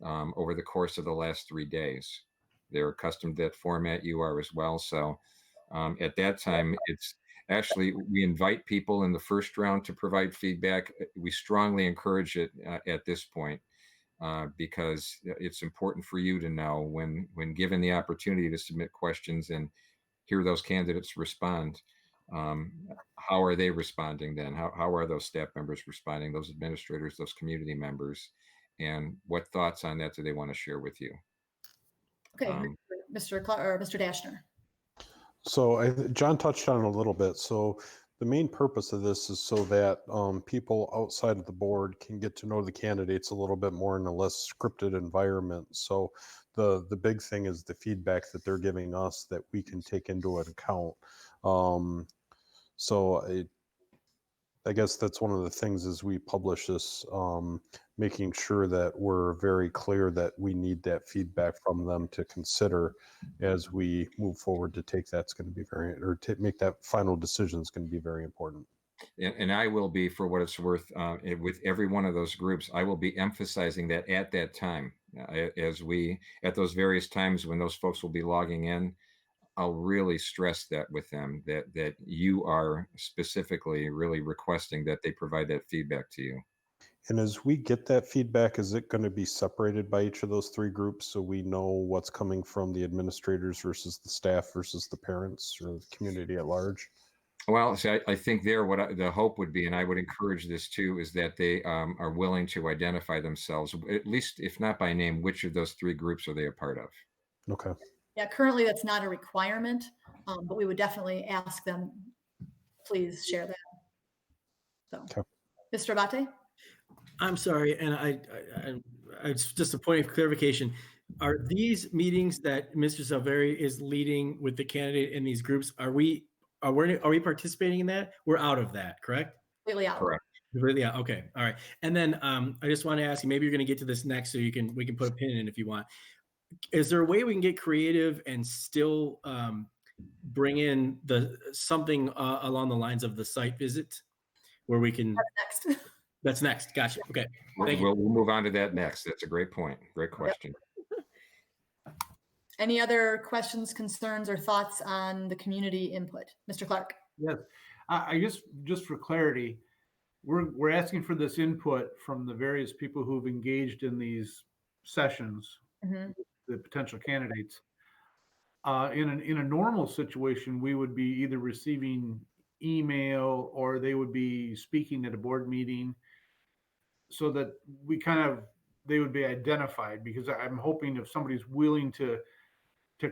over the course of the last 3 days. They're accustomed to that format. You are as well. So at that time, it's actually, we invite people in the first round to provide feedback. We strongly encourage it at this point because it's important for you to know when given the opportunity to submit questions and hear those candidates respond, how are they responding then? How are those staff members responding, those administrators, those community members, and what thoughts on that do they want to share with you? Okay, Mr. Or Mr. Dashner. So John touched on it a little bit. So the main purpose of this is so that people outside of the board can get to know the candidates a little bit more in a less scripted environment. So the big thing is the feedback that they're giving us that we can take into account. So I guess that's one of the things as we publish this, making sure that we're very clear that we need that feedback from them to consider as we move forward. To take that's going to be or to make that final decision is going to be very important. And I will be, for what it's worth, with every one of those groups, I will be emphasizing that at that time, at those various times when those folks will be logging in, I'll really stress that with them, that you are specifically really requesting that they provide that feedback to you. And as we get that feedback, is it going to be separated by each of those three groups so we know what's coming from the administrators versus the staff versus the parents or the community at large? Well, see, I think the hope would be, and I would encourage this too, is that they are willing to identify themselves, at least if not by name, which of those three groups are they a part of? Okay. Yeah, currently that's not a requirement, but we would definitely ask them, please share that. So, okay. Mr. Abate? I'm sorry, and I it's just a point of clarification. Are these meetings that Mr. Salveri is leading with the candidate in these groups, are we participating in that? We're out of that, correct? Completely out. Correct. Really? Yeah. Okay. All right. And then I just want to ask you, maybe you're going to get to this next, so we can put a pin in if you want. Is there a way we can get creative and still bring in something along the lines of the site visit, where we can? That's next. That's next. Gotcha. Okay. We'll move on to that next. That's a great point. Great question. Yep. Any other questions, concerns, or thoughts on the community input? Mr. Clark? Yes. I guess just for clarity, we're asking for this input from the various people who've engaged in these sessions, the potential candidates. In a normal situation, we would be either receiving email or they would be speaking at a board meeting. so that they would be identified, because I'm hoping if somebody's willing to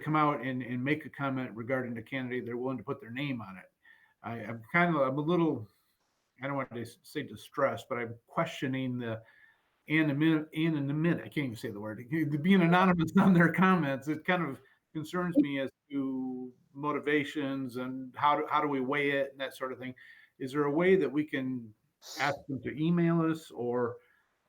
come out and make a comment regarding the candidate, they're willing to put their name on it. I'm a little, I don't want to say distressed, but I'm questioning the anonymity. I can't even say the word. Being anonymous on their comments, it kind of concerns me as to motivations and how do we weigh it and that sort of thing. Is there a way that we can ask them to email us, or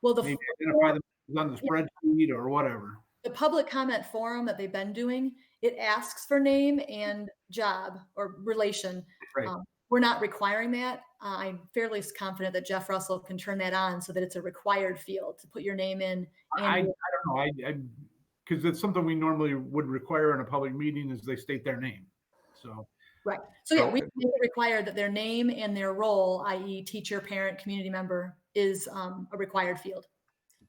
maybe identify them on the spreadsheet or whatever? The public comment forum that they've been doing, it asks for name and job or relation. Right. We're not requiring that. I'm fairly confident that Jeff Russell can turn that on so that it's a required field to put your name in. I don't know. Because it's something we normally would require in a public meeting, is they state their name. So. Right. So yeah, we make it required that their name and their role, i.e. teacher, parent, community member, is a required field.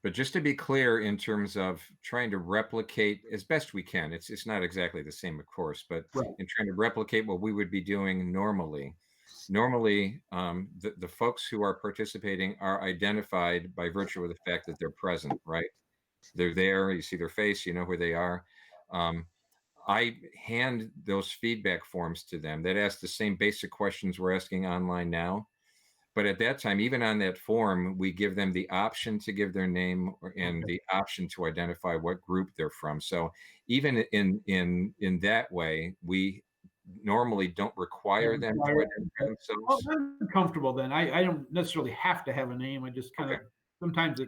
But just to be clear, in terms of trying to replicate as best we can, it's not exactly the same, of course, but right. In trying to replicate what we would be doing normally, the folks who are participating are identified by virtue of the fact that they're present, right? They're there, you see their face, you know who they are. I hand those feedback forms to them that ask the same basic questions we're asking online now. But at that time, even on that form, we give them the option to give their name and the option to identify what group they're from. So even in that way, we normally don't require them to identify themselves. Well, I'm comfortable then. I don't necessarily have to have a name. I just kind of, sometimes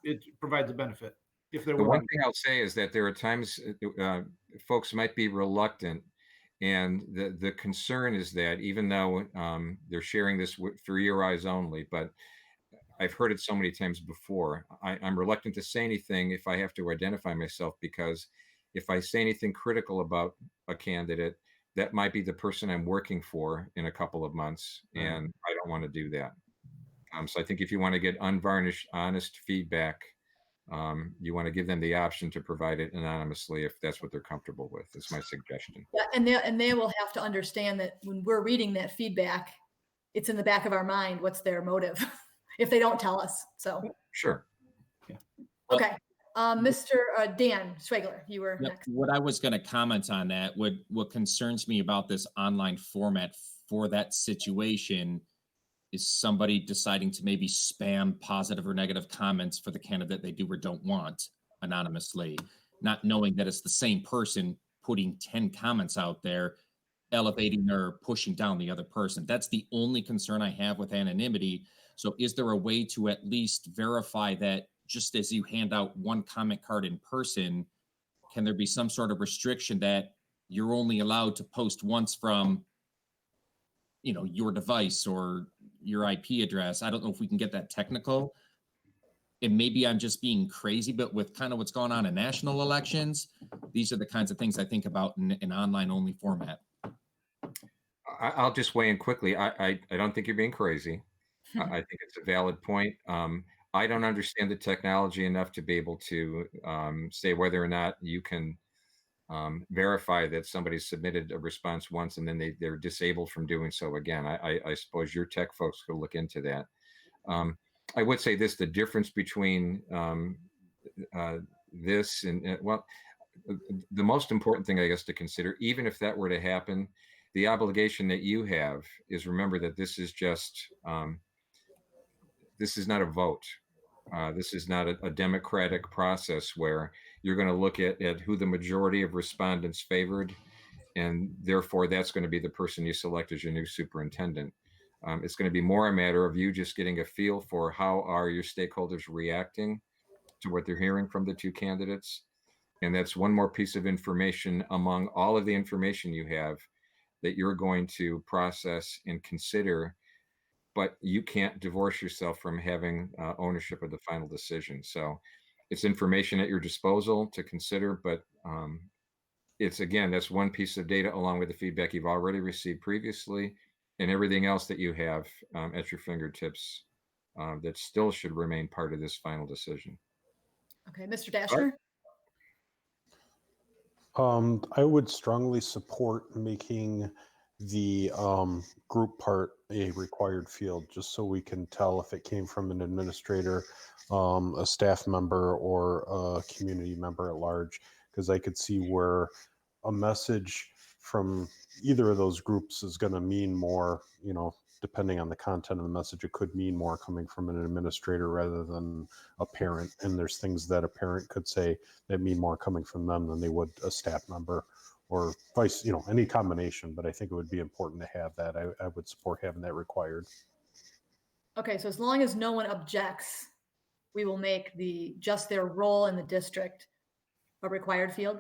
it provides a benefit. If they're the one thing I'll say is that there are times folks might be reluctant. And the concern is that even though they're sharing this through your eyes only, but I've heard it so many times before, I'm reluctant to say anything if I have to identify myself, because if I say anything critical about a candidate, that might be the person I'm working for in a couple of months, and I don't want to do that. So I think if you want to get unvarnished, honest feedback, you want to give them the option to provide it anonymously if that's what they're comfortable with. That's my suggestion. Yeah, and they will have to understand that when we're reading that feedback, it's in the back of our mind what's their motive if they don't tell us. So sure. Yeah. Okay. Mr. Dan Schwegler, you were next. What I was going to comment on that, what concerns me about this online format for that situation is somebody deciding to maybe spam positive or negative comments for the candidate they do or don't want anonymously, not knowing that it's the same person putting 10 comments out there, elevating or pushing down the other person. That's the only concern I have with anonymity. So is there a way to at least verify that just as you hand out one comment card in person, can there be some sort of restriction that you're only allowed to post once from, your device or your IP address? I don't know if we can get that technical. And maybe I'm just being crazy, but with kind of what's going on in national elections, these are the kinds of things I think about in an online only format. I'll just weigh in quickly. I don't think you're being crazy. I think it's a valid point. I don't understand the technology enough to be able to say whether or not you can verify that somebody submitted a response once and then they're disabled from doing so again. I suppose your tech folks could look into that. I would say this: the difference between this and the most important thing, I guess, to consider, even if that were to happen, the obligation that you have is remember that this is just this is not a vote. This is not a democratic process where you're going to look at who the majority of respondents favored, and therefore that's going to be the person you select as your new superintendent. It's going to be more a matter of you just getting a feel for how are your stakeholders reacting to what they're hearing from the two candidates. And that's one more piece of information among all of the information you have that you're going to process and consider, but you can't divorce yourself from having ownership of the final decision. So it's information at your disposal to consider, but it's, again, that's one piece of data along with the feedback you've already received previously and everything else that you have at your fingertips that still should remain part of this final decision. Okay, Mr. Dashner. I would strongly support making the group part a required field, just so we can tell if it came from an administrator, a staff member, or a community member at large, because I could see where a message from either of those groups is going to mean more, depending on the content of the message. It could mean more coming from an administrator rather than a parent. And there's things that a parent could say that mean more coming from them than they would a staff member, or vice, any combination. But I think it would be important to have that. I would support having that required. Okay, so as long as no one objects, we will make just their role in the district a required field.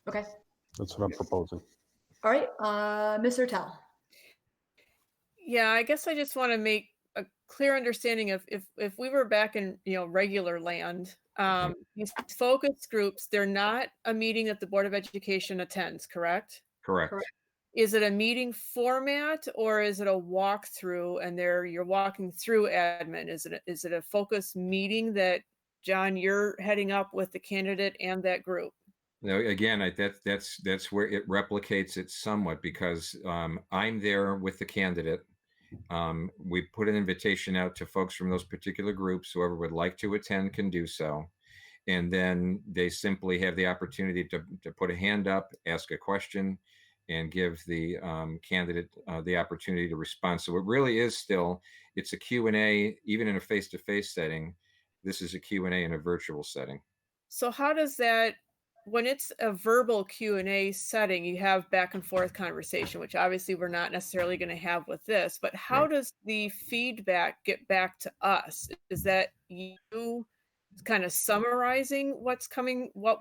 Okay. That's what I'm proposing. All right, Ms. Ertel. Yeah, I guess I just want to make a clear understanding of if we were back in regular land, these focus groups, they're not a meeting that the Board of Education attends, correct? Correct. Is it a meeting format, or is it a walkthrough and you're walking through admin? Is it a focus meeting that, John, you're heading up with the candidate and that group? Now, again, that's where it replicates it somewhat, because I'm there with the candidate. We put an invitation out to folks from those particular groups. Whoever would like to attend can do so. And then they simply have the opportunity to put a hand up, ask a question, and give the candidate the opportunity to respond. So it really is it's a Q&A, even in a face-to-face setting. This is a Q&A in a virtual setting. So how does that, when it's a verbal Q&A setting, you have back and forth conversation, which obviously we're not necessarily going to have with this, but how Right. does the feedback get back to us? Is that you kind of summarizing what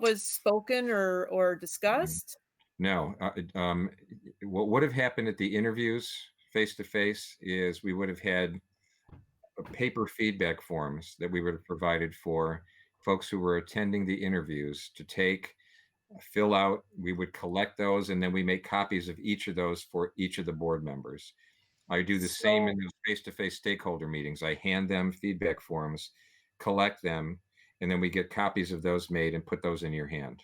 was spoken or discussed? No. What would have happened at the interviews face-to-face is we would have had paper feedback forms that we would have provided for folks who were attending the interviews to fill out. We would collect those, and then we make copies of each of those for each of the board members. I do the same in those face-to-face stakeholder meetings. I hand them feedback forms, collect them, and then we get copies of those made and put those in your hand.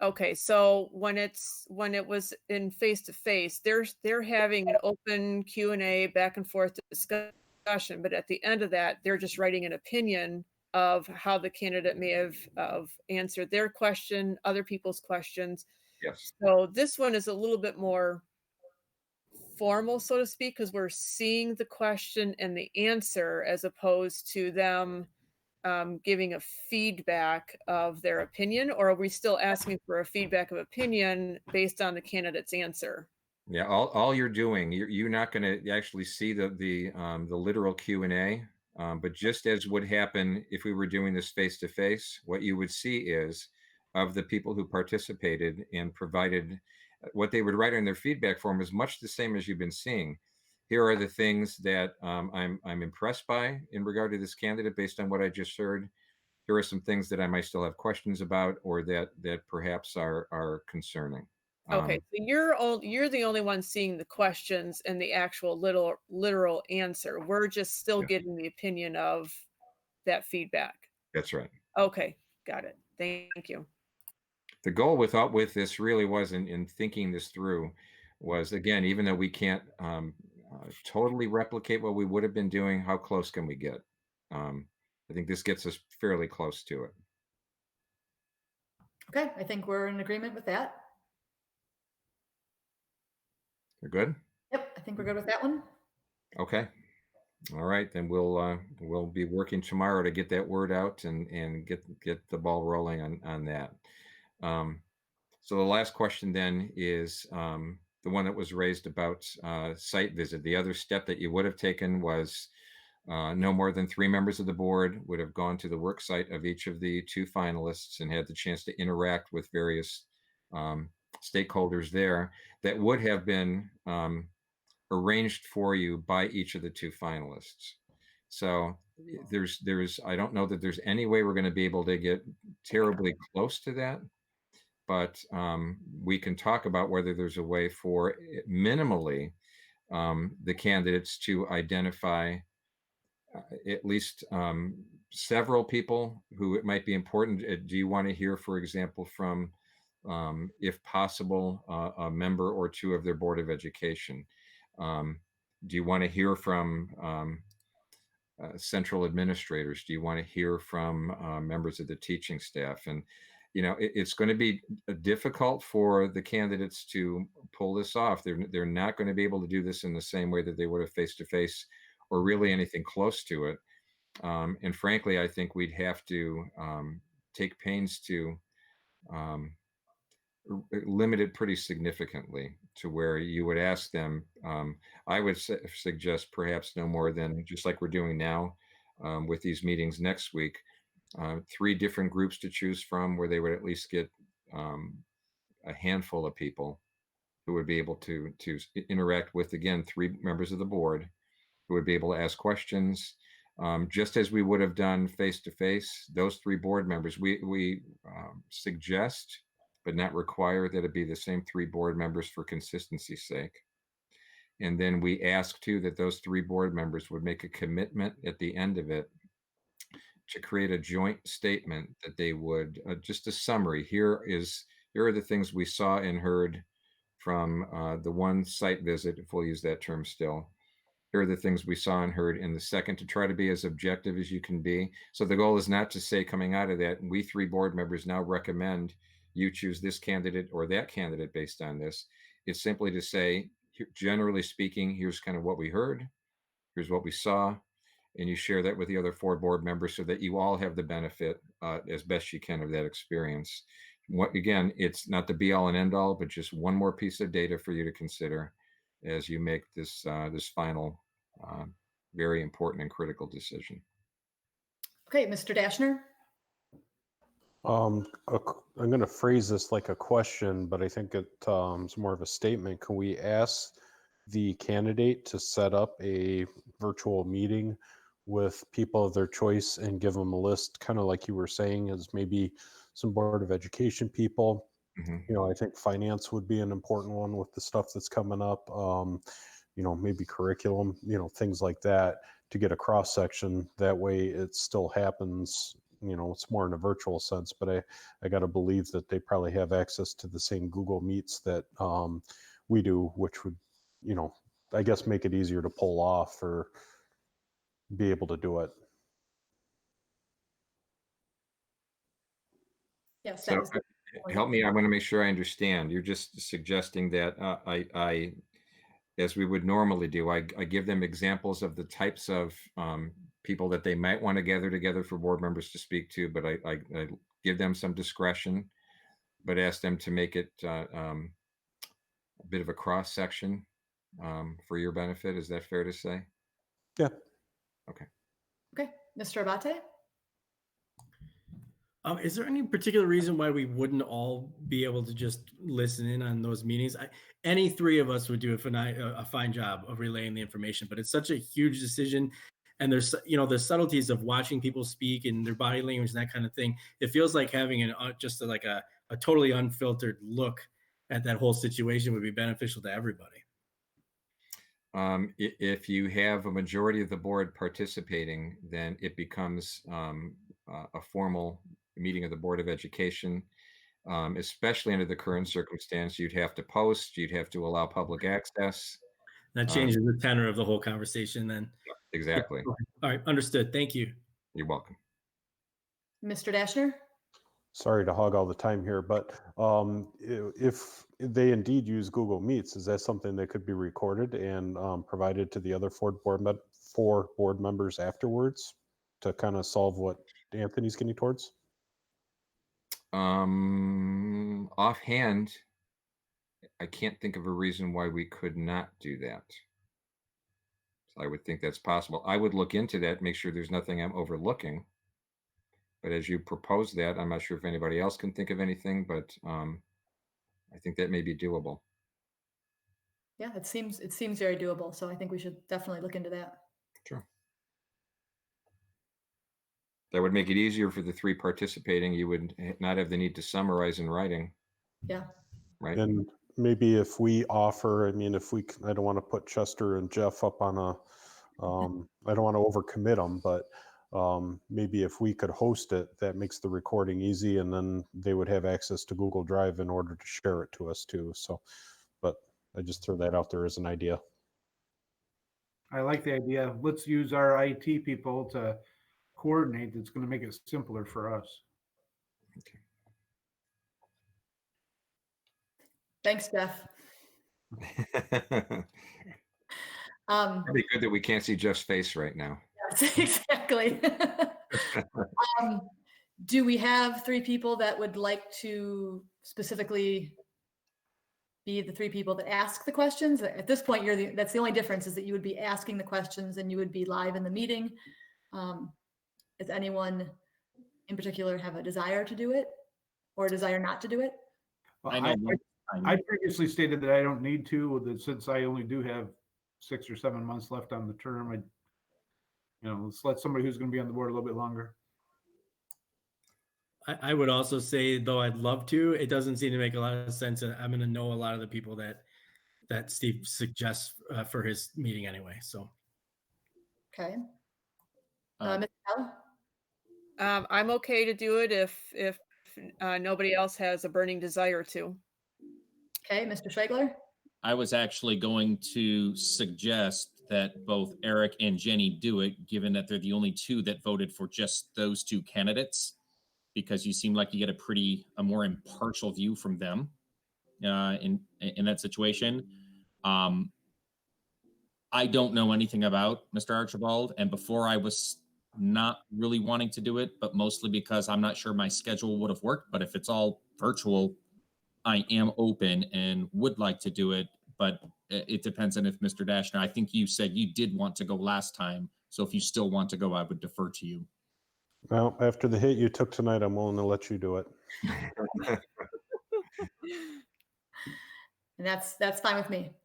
Okay, so when it was in face-to-face, they're having an open Q&A back and forth discussion, but at the end of that, they're just writing an opinion of how the candidate may have answered their question, other people's questions. Yes. So this one is a little bit more formal, so to speak, because we're seeing the question and the answer as opposed to them giving a feedback of their opinion. Or are we still asking for a feedback of opinion based on the candidate's answer? Yeah, all you're doing, you're not going to actually see the literal Q&A, but just as would happen if we were doing this face-to-face, what you would see is, of the people who participated and provided, what they would write in their feedback form is much the same as you've been seeing. Here are the things that I'm impressed by in regard to this candidate based on what I just heard. Here are some things that I might still have questions about, or that perhaps are concerning. Okay, so you're the only one seeing the questions and the actual literal answer. We're just still getting the opinion of that feedback. That's right. Okay, got it. Thank you. The goal with this really was, in thinking this through, was, again, even though we can't totally replicate what we would have been doing, how close can we get? I think this gets us fairly close to it. Okay, I think we're in agreement with that. You're good? Yep, I think we're good with that one. Okay. All right, then we'll be working tomorrow to get that word out and get the ball rolling on that. So the last question then is the one that was raised about site visit. The other step that you would have taken was no more than 3 members of the board would have gone to the work site of each of the 2 finalists and had the chance to interact with various stakeholders there that would have been arranged for you by each of the 2 finalists. So I don't know that there's any way we're going to be able to get terribly close to that, but we can talk about whether there's a way for minimally the candidates to identify at least several people who it might be important. Do you want to hear, for example, from if possible, a member or two of their Board of Education. Do you want to hear from central administrators? Do you want to hear from members of the teaching staff? And, it's going to be difficult for the candidates to pull this off. They're not going to be able to do this in the same way that they would have face-to-face or really anything close to it. And frankly, I think we'd have to take pains to limit it pretty significantly to where you would ask them. I would suggest perhaps no more than, just like we're doing now with these meetings next week, 3 different groups to choose from, where they would at least get a handful of people who would be able to interact with, again, 3 members of the board who would be able to ask questions. Just as we would have done face-to-face, those 3 board members, we suggest but not require that it be the same 3 board members for consistency's sake. And then we ask too that those 3 board members would make a commitment at the end of it to create a joint statement that they would, just a summary. Here are the things we saw and heard from the one site visit, if we'll use that term still. Here are the things we saw and heard in the second, to try to be as objective as you can be. So the goal is not to say, coming out of that, we 3 board members now recommend you choose this candidate or that candidate based on this. It's simply to say, generally speaking, here's kind of what we heard, here's what we saw, and you share that with the other 4 board members so that you all have the benefit as best you can of that experience. Again, it's not the be all and end all, but just one more piece of data for you to consider as you make this final, very important and critical decision. Okay, Mr. Dashner. I'm going to phrase this like a question, but I think it's more of a statement. Can we ask the candidate to set up a virtual meeting with people of their choice and give them a list, kind of like you were saying, as maybe some Board of Education people? Mm-hmm. I think finance would be an important one with the stuff that's coming up. Maybe curriculum, things like that, to get a cross section. That way it still happens. It's more in a virtual sense, but I got to believe that they probably have access to the same Google Meets that we do, which would, I guess make it easier to pull off or be able to do it. Yes, So help me. I want to make sure I understand. You're just suggesting that I, as we would normally do, I give them examples of the types of people that they might want to gather together for board members to speak to, but I give them some discretion, but ask them to make it a bit of a cross section for your benefit. Is that fair to say? Yeah. Okay, Mr. Abate. Is there any particular reason why we wouldn't all be able to just listen in on those meetings? Any 3 of us would do a fine job of relaying the information, but it's such a huge decision. And there's, the subtleties of watching people speak and their body language and that kind of thing. It feels like having just like a totally unfiltered look at that whole situation would be beneficial to everybody. If you have a majority of the board participating, then it becomes a formal meeting of the Board of Education, especially under the current circumstance. You'd have to post, you'd have to allow public access. That changes the tenor of the whole conversation then. Exactly. All right, understood. Thank you. You're welcome. Mr. Dashner. Sorry to hog all the time here, but if they indeed use Google Meets, is that something that could be recorded and provided to the other 4 board members afterwards to kind of solve what Anthony's getting towards? Offhand, I can't think of a reason why we could not do that. So I would think that's possible. I would look into that, make sure there's nothing I'm overlooking. But as you propose that, I'm not sure if anybody else can think of anything, but I think that may be doable. Yeah, it seems very doable. So I think we should definitely look into that. Sure. That would make it easier for the 3 participating. You would not have the need to summarize in writing. Yeah. Right. And maybe if we offer, I don't want to put Chester and Jeff up on I don't want to overcommit them, but Maybe if we could host it, that makes the recording easy, and then they would have access to Google Drive in order to share it to us too. So, but I just throw that out there as an idea. I like the idea. Let's use our IT people to coordinate. It's going to make it simpler for us. Thanks, Jeff. It'd be good that we can't see Jeff's face right now. Yes, exactly. Do we have 3 people that would like to specifically be the 3 people that ask the questions? At this point, that's the only difference, is that you would be asking the questions and you would be live in the meeting. Does anyone in particular have a desire to do it or a desire not to do it? Well, I know. I previously stated that I don't need to, that since I only do have 6 or 7 months left on the term, let's let somebody who's going to be on the board a little bit longer. I would also say, though I'd love to, it doesn't seem to make a lot of sense. And I'm going to know a lot of the people that Steve suggests for his meeting anyway. So. Okay. Um, Ms. Bell? I'm okay to do it if nobody else has a burning desire to. Okay, Mr. Schwegler? I was actually going to suggest that both Eric and Jenny do it, given that they're the only 2 that voted for just those 2 candidates, because you seem like you get a more impartial view from them in that situation. I don't know anything about Mr. Archibald, and before I was not really wanting to do it, but mostly because I'm not sure my schedule would have worked. But if it's all virtual, I am open and would like to do it, but it depends on if Mr. Dashner, I think you said you did want to go last time. So if you still want to go, I would defer to you. Well, after the hit you took tonight, I'm willing to let you do it. And that's fine with me.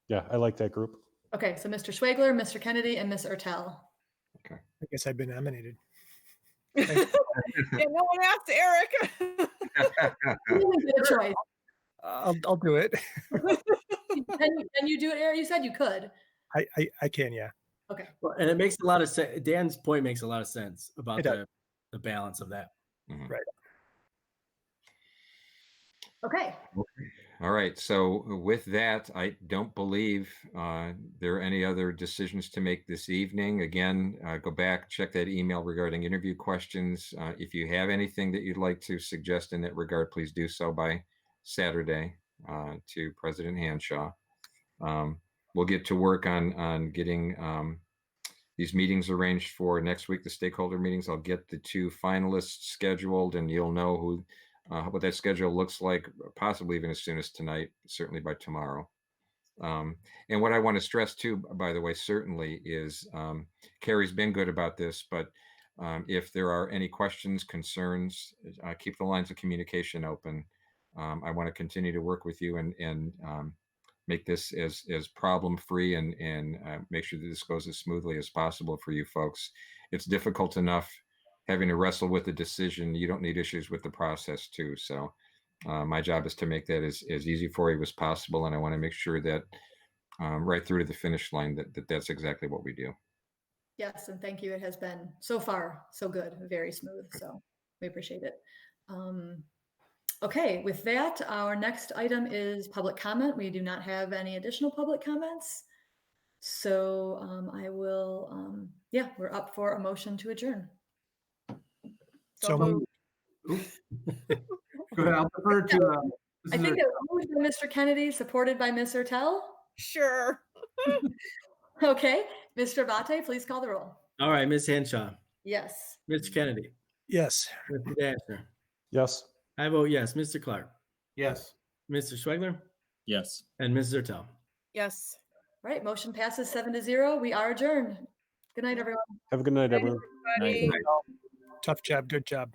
Yeah, I like that group. Okay, so Mr. Schwegler, Mr. Kennedy, and Ms. Ertel. I guess I've been nominated. Yeah, no one asked Eric. You didn't get a choice. I'll do it. Can you do it, Eric? You said you could. I can, yeah. Okay. Well, and it makes a lot of sense. Dan's point makes a lot of sense about It does. the balance of that. Mhm. Right. Okay. All right. So with that, I don't believe there are any other decisions to make this evening. Again, go back, check that email regarding interview questions. If you have anything that you'd like to suggest in that regard, please do so by Saturday to President Hanshaw. We'll get to work on getting these meetings arranged for next week, the stakeholder meetings. I'll get the 2 finalists scheduled, and you'll know who what that schedule looks like, possibly even as soon as tonight, certainly by tomorrow. And what I want to stress too, by the way, certainly is Carrie's been good about this, but if there are any questions, concerns, keep the lines of communication open. I want to continue to work with you and make this as problem-free and make sure that this goes as smoothly as possible for you folks. It's difficult enough having to wrestle with the decision. You don't need issues with the process too. So my job is to make that as easy for you as possible. And I want to make sure that right through to the finish line, that's exactly what we do. Yes, and thank you. It has been so far so good, very smooth. So we appreciate it. Okay, with that, our next item is public comment. We do not have any additional public comments. So I will, we're up for a motion to adjourn. So moved. Go ahead. I'll defer to. I think it was moved by Mr. Kennedy, supported by Ms. Ertel. Sure. Okay, Mr. Abate, please call the roll. All right, Ms. Henshaw, Yes. Mr. Kennedy, Yes. Mr. Dashner. Yes. I vote yes. Mr. Clark, Yes. Mr. Schwegler, Yes. and Ms. Zertel. Yes. All right, motion passes 7-0. We are adjourned. Good night, everyone. Have a good night, everyone. Everybody. Tough job. Good job.